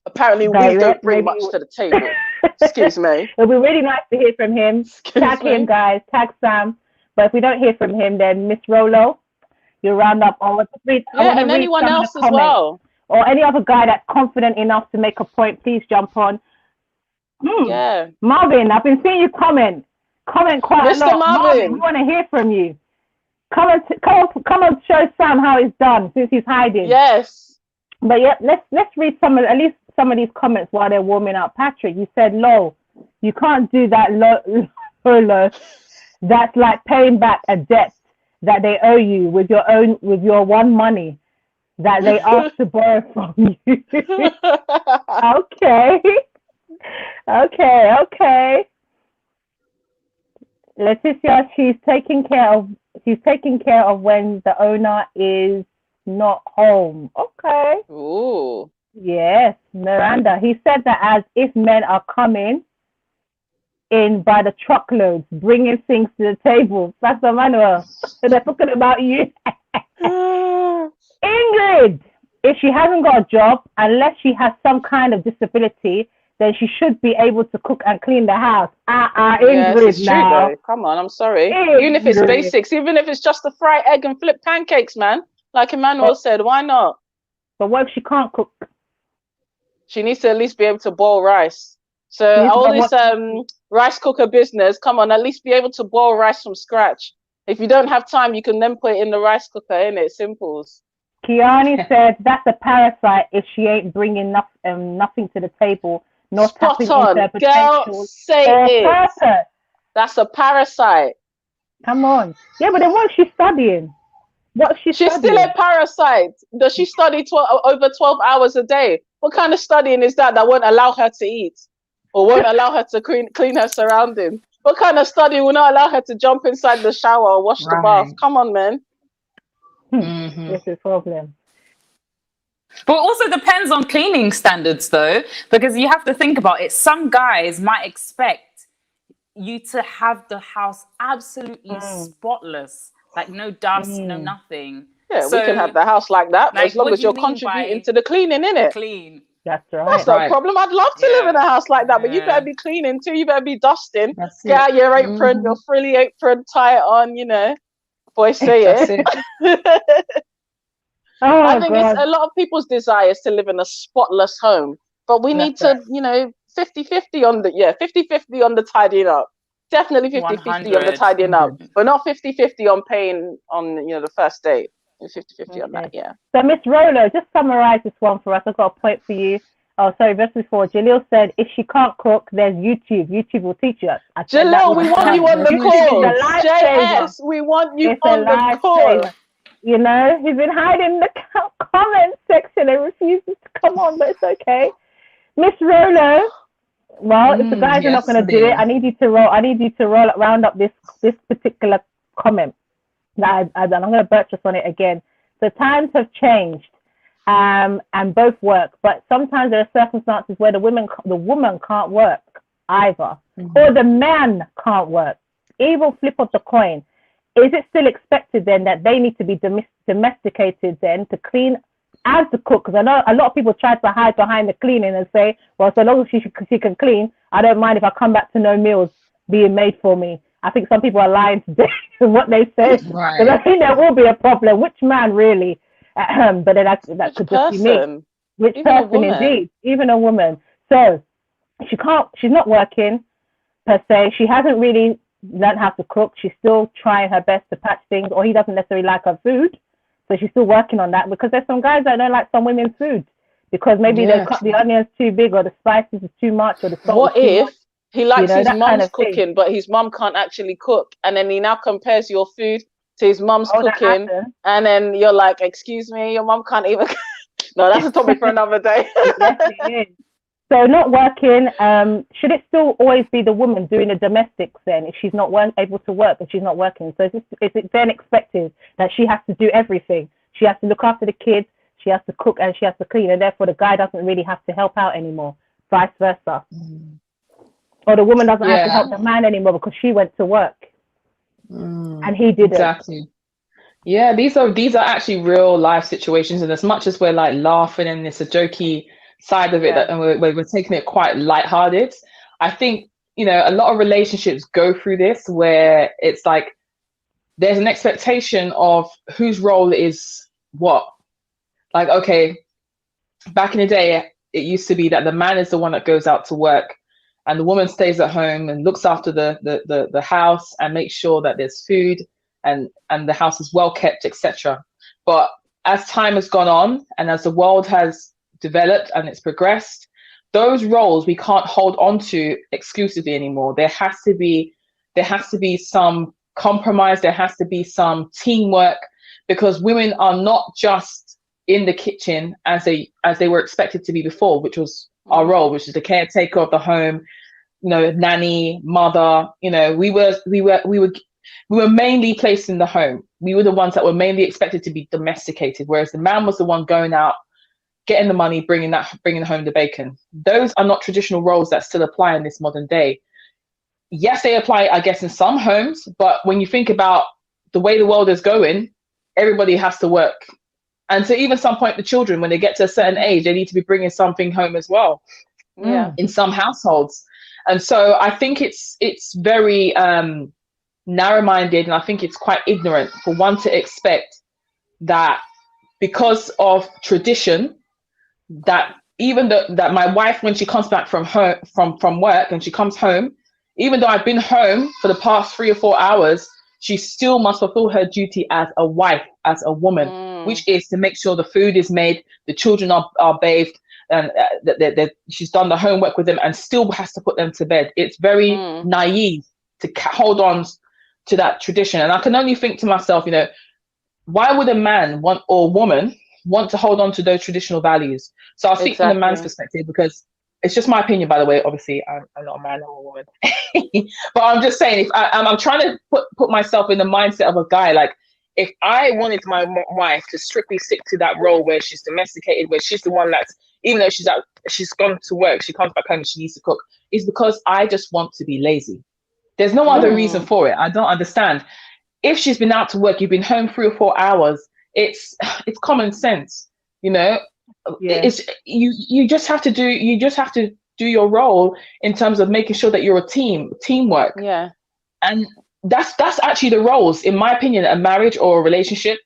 Apparently, we don't bring much to the table. Excuse me. It'll be really nice to hear from him. Tag him, guys. Tag Sam. But if we don't hear from him, then Miss Rolo, you round up all the three. Yeah, and anyone else as well. Or any other guy that's confident enough to make a point, please jump on. Yeah. Marvin, I've been seeing you comment quite Mr. a lot. Marvin, we want to hear from you. Come and show Sam how it's done since he's hiding. Yes. But yeah, let's read at least some of these comments while they're warming up. Patrick, you said, "Lo, you can't do that, Lo. That's like paying back a debt that they owe you with your one money that they asked to borrow from you." Okay. Leticia, she's taking care of when the owner is not home. Okay. Ooh. Yes, Miranda. He said that as if men are coming in by the truckloads, bringing things to the table. Pastor Manuel, so they're talking about you. Ingrid, if she hasn't got a job, unless she has some kind of disability, then she should be able to cook and clean the house. Ingrid, yes, it's now. True, though. Come on, I'm sorry. Ingrid. Even if it's basics, even if it's just to fry egg and flip pancakes, man. Like Emmanuel said, why not? But what if she can't cook? She needs to at least be able to boil rice. So all this rice cooker business, come on, at least be able to boil rice from scratch. If you don't have time, you can then put it in the rice cooker, innit? Simples. Kiani said that's a parasite if she ain't bringing nothing to the table. Not Spot on, girl, say it. Purpose. That's a parasite. Come on. Yeah, but then what is she studying? She's still a parasite. Does she study over 12 hours a day? What kind of studying is that won't allow her to eat or won't allow her to clean her surroundings? What kind of study will not allow her to jump inside the shower or wash the bath? Come on, man. This is a problem. But it also depends on cleaning standards, though, because you have to think about it. Some guys might expect you to have the house absolutely spotless, like no dust, no nothing. Yeah, so, we can have the house like that, as long as you're contributing to the cleaning, innit? Clean. That's right. That's not a problem. I'd love to live in a house like that, but you better be cleaning too. You better be dusting. Get out your apron, your frilly apron, tie it on, you know. Boy, say it. I think it's a lot of people's desires to live in a spotless home, but we need to, 50-50 on the tidying up. Definitely 50-50 on the tidying up, but not 50-50 on paying on, the first date. 50-50 on that, yeah. So Miss Rolo, just summarize this one for us. I've got a point for you. Oh, sorry, just before, Jalil said, if she can't cook, there's YouTube. YouTube will teach us. Jalil, we want you on the call. JS, we want you on the call. You know, he's been hiding in the comment section and refuses to come on, but it's okay. Miss Rolo, well, if the guys are not going to do it, I need you to round up this particular comment. And I'm going to buttress on it again. The times have changed, and both work, but sometimes there are circumstances where the woman can't work either, or the man can't work. Either flip of the coin. Is it still expected then that they need to be domesticated then to clean as the cook? Because I know a lot of people try to hide behind the cleaning and say, well, so long as she can clean, I don't mind if I come back to no meals being made for me. I think some people are lying today to what they say. Right. Because I think there will be a problem. Which man really? But then that could just be me. Which person indeed? Even a woman. So she's not working per se. She hasn't really learned how to cook. She's still trying her best to patch things, or he doesn't necessarily like her food. So she's still working on that, because there's some guys that don't like some women's food because maybe they cut the onions too big, or the spices is too much, or the salt. What if he likes his mum's cooking, but his mum can't actually cook, and then he now compares your food to his mum's cooking, and then you're like, excuse me, your mum can't even. No, that's a topic for another day. Yes, it is. So not working, should it still always be the woman doing the domestics then, if she's not able to work and she's not working? So is it then expected that she has to do everything? She has to look after the kids, she has to cook, and she has to clean, and therefore the guy doesn't really have to help out anymore, vice versa. Or the woman doesn't have to help the man anymore because she went to work and he didn't. Exactly. Yeah, these are actually real life situations, and as much as we're like laughing and it's a jokey side of it, and we're taking it quite lighthearted, I think a lot of relationships go through this where it's like there's an expectation of whose role is what. Like, okay, back in the day it used to be that the man is the one that goes out to work and the woman stays at home and looks after the house and makes sure that there's food and the house is well kept, etc. But as time has gone on and as the world has developed and it's progressed, those roles we can't hold on to exclusively anymore. There has to be some compromise, there has to be some teamwork, because women are not just in the kitchen as they were expected to be before, which was our role, which is the caretaker of the home, nanny, mother. We were mainly placed in the home. We were the ones that were mainly expected to be domesticated, whereas the man was the one going out, getting the money, bringing home the bacon. Those are not traditional roles that still apply in this modern day. Yes, they apply, I guess, in some homes, but when you think about the way the world is going, everybody has to work. And so even some point, the children, when they get to a certain age, they need to be bringing something home as well. Yeah. In some households. And so I think it's very narrow-minded, and I think it's quite ignorant for one to expect that because of tradition, that even that my wife, when she comes back from work and she comes home, even though I've been home for the past 3 or 4 hours, she still must fulfill her duty as a wife, as a woman, which is to make sure the food is made, the children are bathed, and that she's done the homework with them, and still has to put them to bed. It's very naive to hold on to that tradition. And I can only think to myself, why would a man or woman want to hold on to those traditional values? So I'll speak from the man's perspective, because it's just my opinion, by the way. Obviously, I'm not a man, I'm a woman. But I'm just saying, if I'm trying to put myself in the mindset of a guy. Like, if I wanted my wife to strictly stick to that role where she's domesticated, where she's the one that's, even though she's gone to work, she comes back home and she needs to cook, it's because I just want to be lazy. There's no other reason for it. I don't understand. If she's been out to work, you've been home 3 or 4 hours, it's common sense, It's you just have to do your role in terms of making sure that you're a teamwork. Yeah. And that's actually the roles, in my opinion. A marriage or a relationship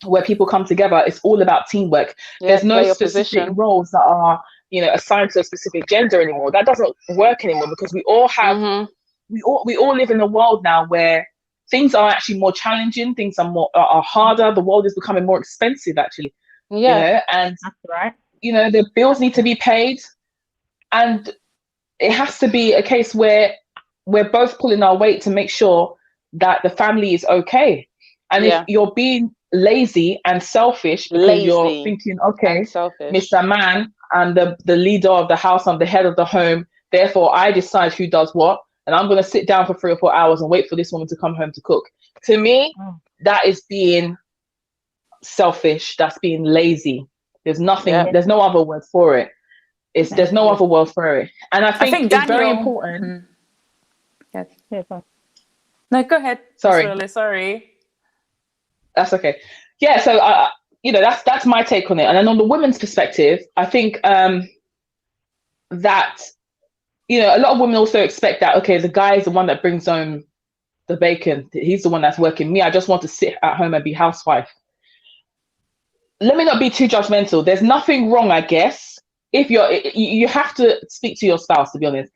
where people come together, it's all about teamwork. There's no specific roles that are assigned to a specific gender anymore. That doesn't work anymore, because we all have we all live in a world now where things are actually more challenging, things are harder, the world is becoming more expensive, actually. And that's right. The bills need to be paid, and it has to be a case where we're both pulling our weight to make sure that the family is okay. And if you're being lazy and selfish because you're thinking, okay, Mr. Man, I'm the leader of the house, I'm the head of the home, therefore I decide who does what, and I'm going to sit down for 3 or 4 hours and wait for this woman to come home to cook. To me, that is being selfish, that's being lazy. There's nothing, there's no other word for it. There's no other word for it. And I think it's very important. No, go ahead. Sorry. That's okay. Yeah, so that's my take on it. And then on the women's perspective, I think that a lot of women also expect that, okay, the guy is the one that brings home the bacon, he's the one that's working. Me, I just want to sit at home and be housewife. Let me not be too judgmental. There's nothing wrong, I guess, if you have to speak to your spouse, to be honest.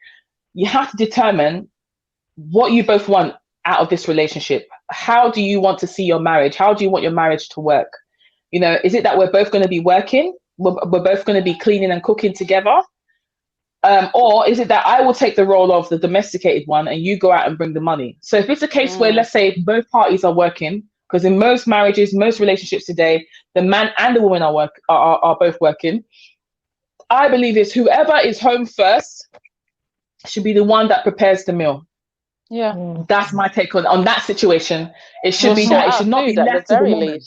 You have to determine what you both want out of this relationship. How do you want to see your marriage? How do you want your marriage to work? Is it that we're both going to be working? We're both going to be cleaning and cooking together? Or is it that I will take the role of the domesticated one and you go out and bring the money? So if it's a case where, let's say, both parties are working, because in most marriages, most relationships today, the man and the woman are both working. I believe it's whoever is home first should be the one that prepares the meal. Yeah, that's my take on that situation. It should be that. It should not be left to the woman.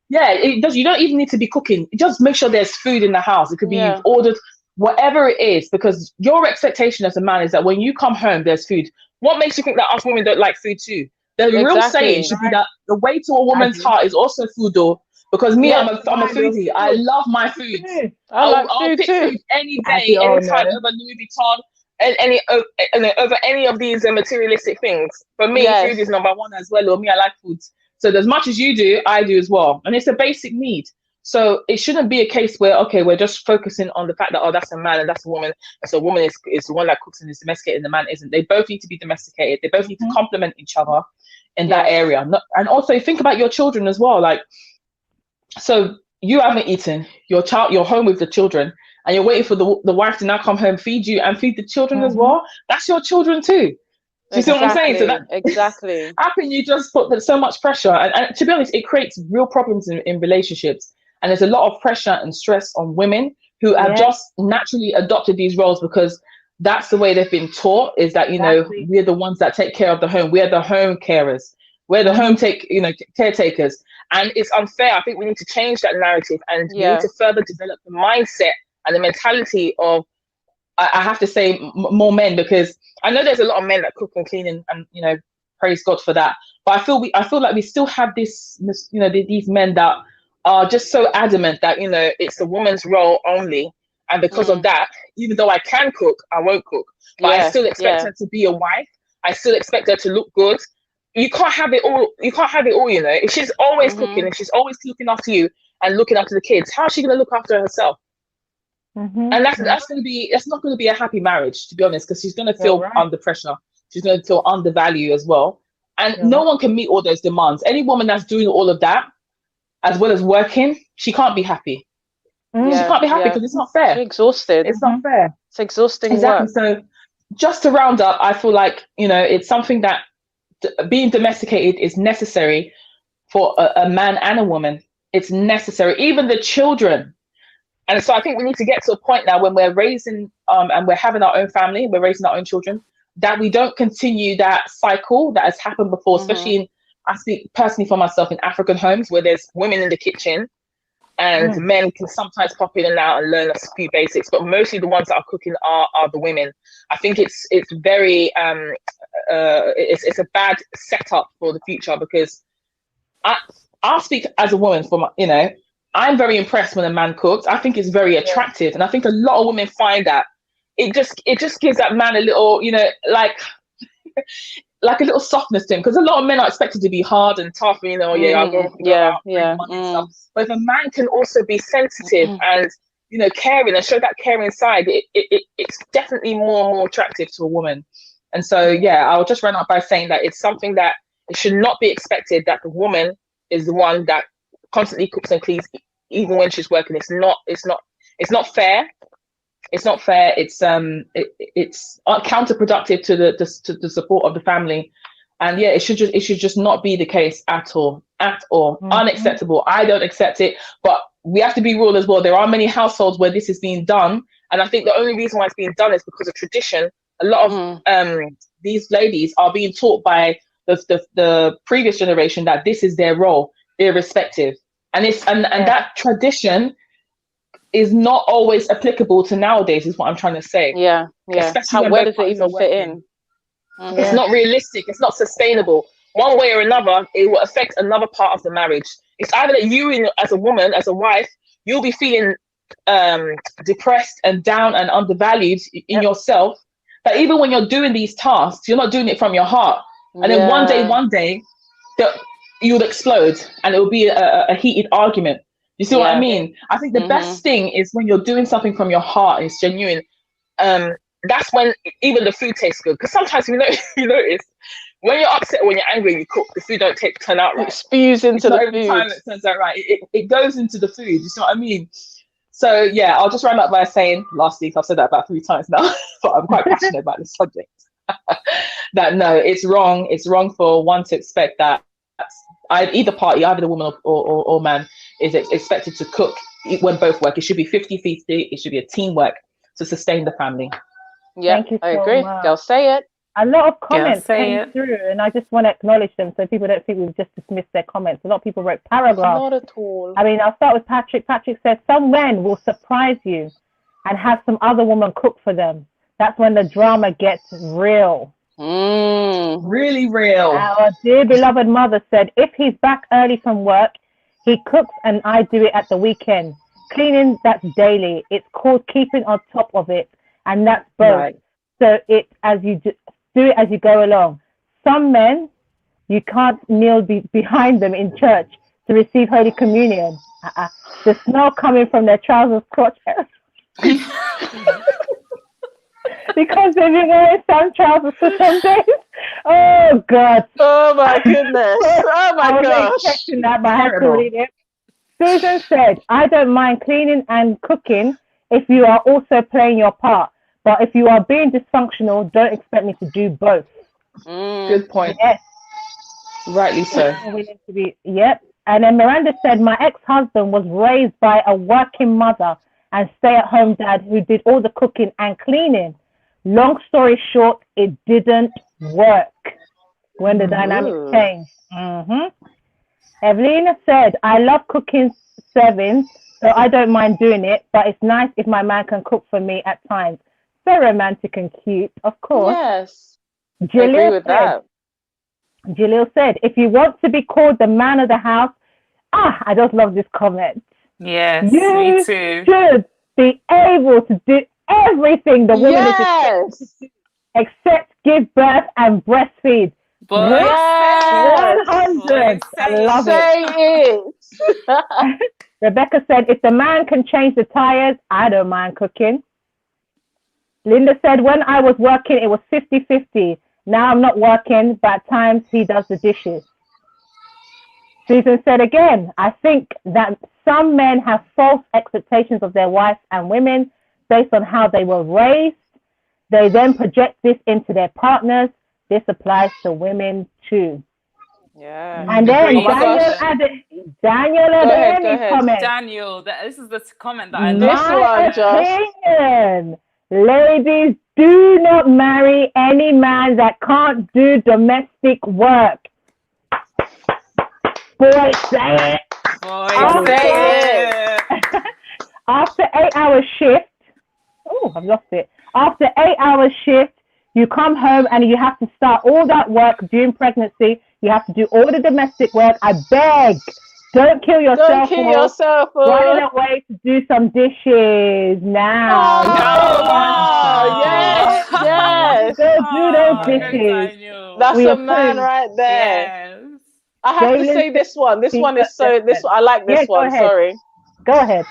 Yeah, it does. You don't even need to be cooking. Just make sure there's food in the house. It could be ordered, whatever it is, because your expectation as a man is that when you come home, there's food. What makes you think that us women don't like food too? The real saying should be that the way to a woman's heart is also food, though. Because me, I'm a foodie. I love my food. I'll pick food any day, anytime, over Louis Vuitton and over any of these materialistic things. For me, food is number one as well. Or me, I like food. So as much as you do, I do as well. And it's a basic need. So it shouldn't be a case where, okay, we're just focusing on the fact that, oh, that's a man and that's a woman. And so a woman is the one that cooks and is domesticated and the man isn't. They both need to be domesticated. They both need to complement each other in that area. And also think about your children as well. Like, So you haven't eaten, you're home with the children, and you're waiting for the wife to now come home, feed you and feed the children as well. That's your children too. Do you see what I'm saying? So exactly. How can you just put so much pressure? And to be honest, it creates real problems in relationships. And there's a lot of pressure and stress on women who have just naturally adopted these roles because that's the way they've been taught, is that, you know, we're the ones that take care of the home. We're the home carers. We're the home caretakers. And it's unfair. I think we need to change that narrative, and we need to further develop the mindset and the mentality of, I have to say, more men, because I know there's a lot of men that cook and clean, and you know, praise God for that. But I feel like we still have this, you know, these men that are just so adamant that, you know, it's the woman's role only, and because of that, even though I can cook, I won't cook. But I still expect her to be a wife. I still expect her to look good. You can't have it all. You can't have it all, you know. If she's always cooking, if she's always looking after you and looking after the kids, how is she going to look after herself? And that's not going to be a happy marriage, to be honest, because she's going to feel under pressure. She's going to feel undervalued as well. And no one can meet all those demands. Any woman that's doing all of that, as well as working, she can't be happy. She can't be happy because it's not fair. She's exhausted. It's not fair. It's exhausting So work. just to round up, I feel like, you know, it's something that being domesticated is necessary for a man and a woman. It's necessary, even the children. And so I think we need to get to a point now when we're raising and we're having our own family, we're raising our own children, that we don't continue that cycle that has happened before, especially I speak personally for myself, in African homes where there's women in the kitchen and men can sometimes pop in and out and learn a few basics, but mostly the ones that are cooking are the women. I think it's very it's a bad setup for the future, because I'll speak as a woman from, you know, I'm very impressed when a man cooks. I think it's very attractive, and I think a lot of women find that it just gives that man a little, you know, like a little softness to him, because a lot of men are expected to be hard and tough, you know. I'll go out, but if a man can also be sensitive and, you know, caring, and show that caring side, it's definitely more attractive to a woman. And so I'll just run up by saying that it's something that it should not be expected that the woman is the one that constantly cooks and cleans even when she's working. It's not fair. It's not fair. It's counterproductive to the support of the family. And it should just not be the case at all. Unacceptable. I don't accept it, but we have to be real as well. There are many households where this is being done, and I think the only reason why it's being done is because of tradition. A lot of these ladies are being taught by the previous generation that this is their role, irrespective, and that tradition is not always applicable to nowadays, is what I'm trying to say. Especially where does it even fit in? It's not realistic. It's not sustainable. One way or another, it will affect another part of the marriage. It's either that you, as a woman, as a wife, you'll be feeling depressed and down and undervalued in yourself, that even when you're doing these tasks, you're not doing it from your heart. And then one day, you'll explode, and it will be a heated argument. You see what I mean? I think the best thing is when you're doing something from your heart and it's genuine. That's when even the food tastes good. Because sometimes you notice when you're upset or when you're angry and you cook, the food don't turn out right. It spews into the food. Every time it turns out right, it goes into the food. You see what I mean? So I'll just round up by saying, last week I've said that about 3 times now, but I'm quite passionate about this subject. That no, it's wrong. It's wrong for one to expect that either party, either the woman or man, is expected to cook when both work. It should be 50-50. It should be a teamwork to sustain the family. Yeah, I agree. Girls say it. A lot of comments came through, and I just want to acknowledge them so people don't think we've just dismissed their comments. A lot of people wrote paragraphs. Not at all. I mean, I'll start with Patrick. Patrick says, some men will surprise you and have some other woman cook for them. That's when the drama gets real. Really real. Our dear beloved mother said, if he's back early from work, he cooks and I do it at the weekend. Cleaning, that's daily. It's called keeping on top of it, and that's both. Right. So it's as you do it as you go along. Some men, you can't kneel behind them in church to receive Holy Communion. The smell coming from their trousers crotch. Because they've been wearing some trousers for some days. Oh God. Oh my goodness. Oh my gosh. I was expecting that, but I had to read it. Susan said, I don't mind cleaning and cooking if you are also playing your part. But if you are being dysfunctional, don't expect me to do both. Good point. Yes. Rightly so. We need to be, yep. And then Miranda said, my ex-husband was raised by a working mother and stay-at-home dad who did all the cooking and cleaning. Long story short, it didn't work when the dynamics changed. Evelina said, I love cooking, serving, so I don't mind doing it, but it's nice if my man can cook for me at times. So romantic and cute, of course. Yes, I agree with that. Jalil said, if you want to be called the man of the house, I just love this comment. Yes, You me too. should be able to do everything the woman is expected to do, except give birth and breastfeed. Yes. 100. I love it. Rebecca said, if the man can change the tires, I don't mind cooking. Linda said, when I was working, it was 50-50. Now I'm not working, but at times he does the dishes. Susan said again, I think that some men have false expectations of their wives and women based on how they were raised. They then project this into their partners. This applies to women too. Yeah. And then Daniel added any comment. Daniel, this is the comment that I My opinion, ladies, do not marry any man that can't do domestic work. Boy, say it. After 8-hour shift, I've lost it. After 8-hour shift, you come home and you have to start all that work during pregnancy. You have to do all the domestic work. I beg, don't kill yourself. Don't kill yourself. Running away to do some dishes now. Yes. Go do those dishes. That's a man right there. Yes. I have to say this one. This one is so. I like this one. Sorry. Go ahead.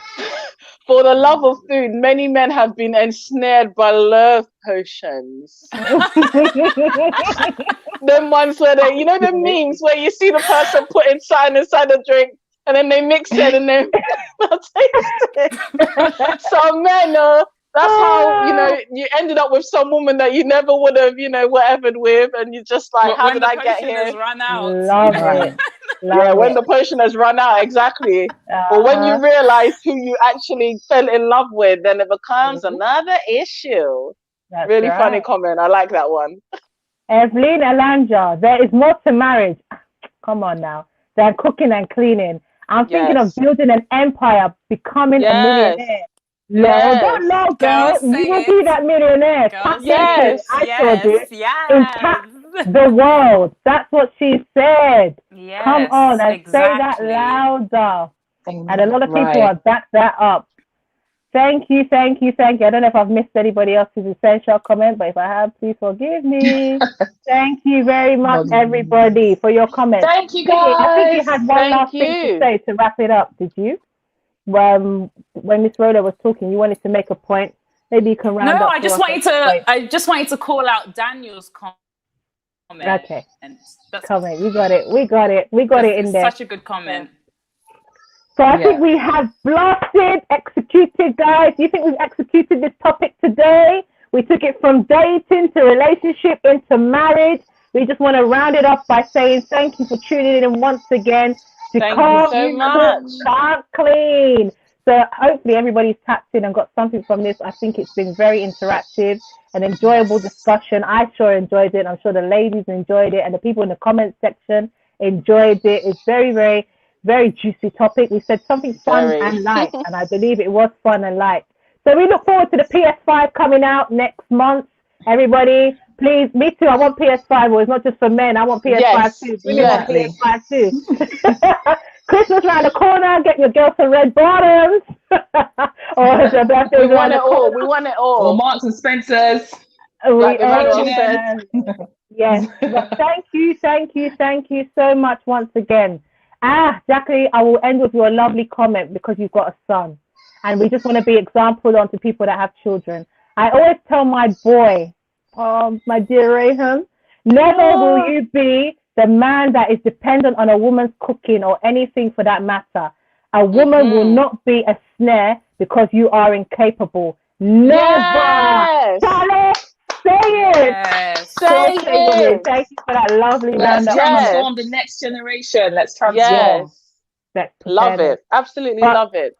For the love of food, many men have been ensnared by love potions. Them ones where they, the memes where you see the person putting something inside a drink and then they mix it and then they'll taste it. So men, that's how, you ended up with some woman that you never would have, whatevered with, and you just like, how did I get here? Run out. Love it. When the potion has run out, exactly. But when you realize who you actually fell in love with, then it becomes another issue. That's really right. funny comment. I like that one. Evelyn Alanja, there is more to marriage. Come on now. Than cooking and cleaning. I'm thinking of building an empire, becoming a millionaire. No, don't know, girl. You will be that millionaire. Yes, I told you. Impact the world. That's what she said. Yes, come on and say that louder. And a lot of people have backed that up. Thank you. I don't know if I've missed anybody else's essential comment, but if I have, please forgive me. Thank you very much, everybody, for your comments. Thank you, guys. I think you had one last thing to say to wrap it up, did you? When Miss Rhoda was talking, you wanted to make a point. Maybe you can round up. No, I just wanted to call out Daniel's comment. Okay. Comment. We got it in there. Such a good comment. So I think we have executed, guys. Do you think we've executed this topic today? We took it from dating to relationship into marriage. We just want to round it up by saying thank you for tuning in once again to Can't Clean. So hopefully everybody's tapped in and got something from this. I think it's been very interactive and enjoyable discussion. I sure enjoyed it. I'm sure the ladies enjoyed it and the people in the comment section enjoyed it. It's very, very, very juicy topic. We said something fun and light, and I believe it was fun and light. So we look forward to the PS5 coming out next month. Everybody, please, me too. I want PS5. Well, it's not just for men. I want PS5 too. Bring on PS5 too. Christmas around the corner. Get your girls some red bottoms. Or her birthday. We want it all. We want it all. Or Marks and Spencer's. Yes. But thank you so much once again. Jackie, I will end with your lovely comment because you've got a son. And we just want to be examples onto people that have children. I always tell my boy, my dear Rayhan, never will you be the man that is dependent on a woman's cooking or anything for that matter. A woman will not be a snare because you are incapable. Never. Yes. Charlie, say it. Yes. Say it. Thank you for that lovely Let's round. transform the next generation. Let's transform. Yes. Love it. Absolutely love it.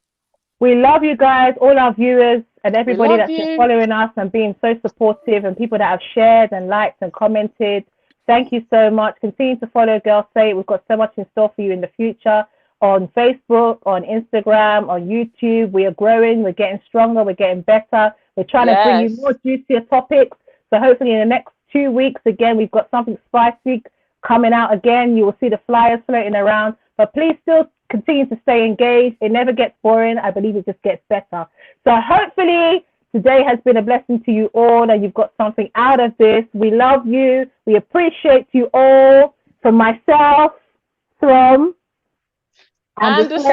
We love you guys, all our viewers and everybody that's been you. following us and being so supportive, and people that have shared and liked and commented. Thank you so much. Continue to follow Girls Say It. We've got so much in store for you in the future on Facebook, on Instagram, on YouTube. We are growing. We're getting stronger. We're getting better. We're trying to bring you more juicier topics. So hopefully in the next 2 weeks, again, we've got something spicy coming out again. You will see the flyers floating around. But please still continue to stay engaged. It never gets boring. I believe it just gets better. So hopefully today has been a blessing to you all and you've got something out of this. We love you. We appreciate you all. From myself, from And thank you so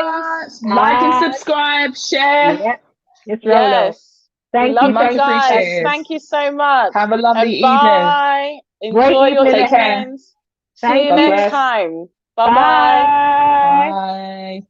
much. Like and subscribe, share. Yes. Thank you, guys. Thank you so much. Have a lovely bye. evening. Enjoy your Take care. evenings. See you next time. Bye-bye. Bye. Bye.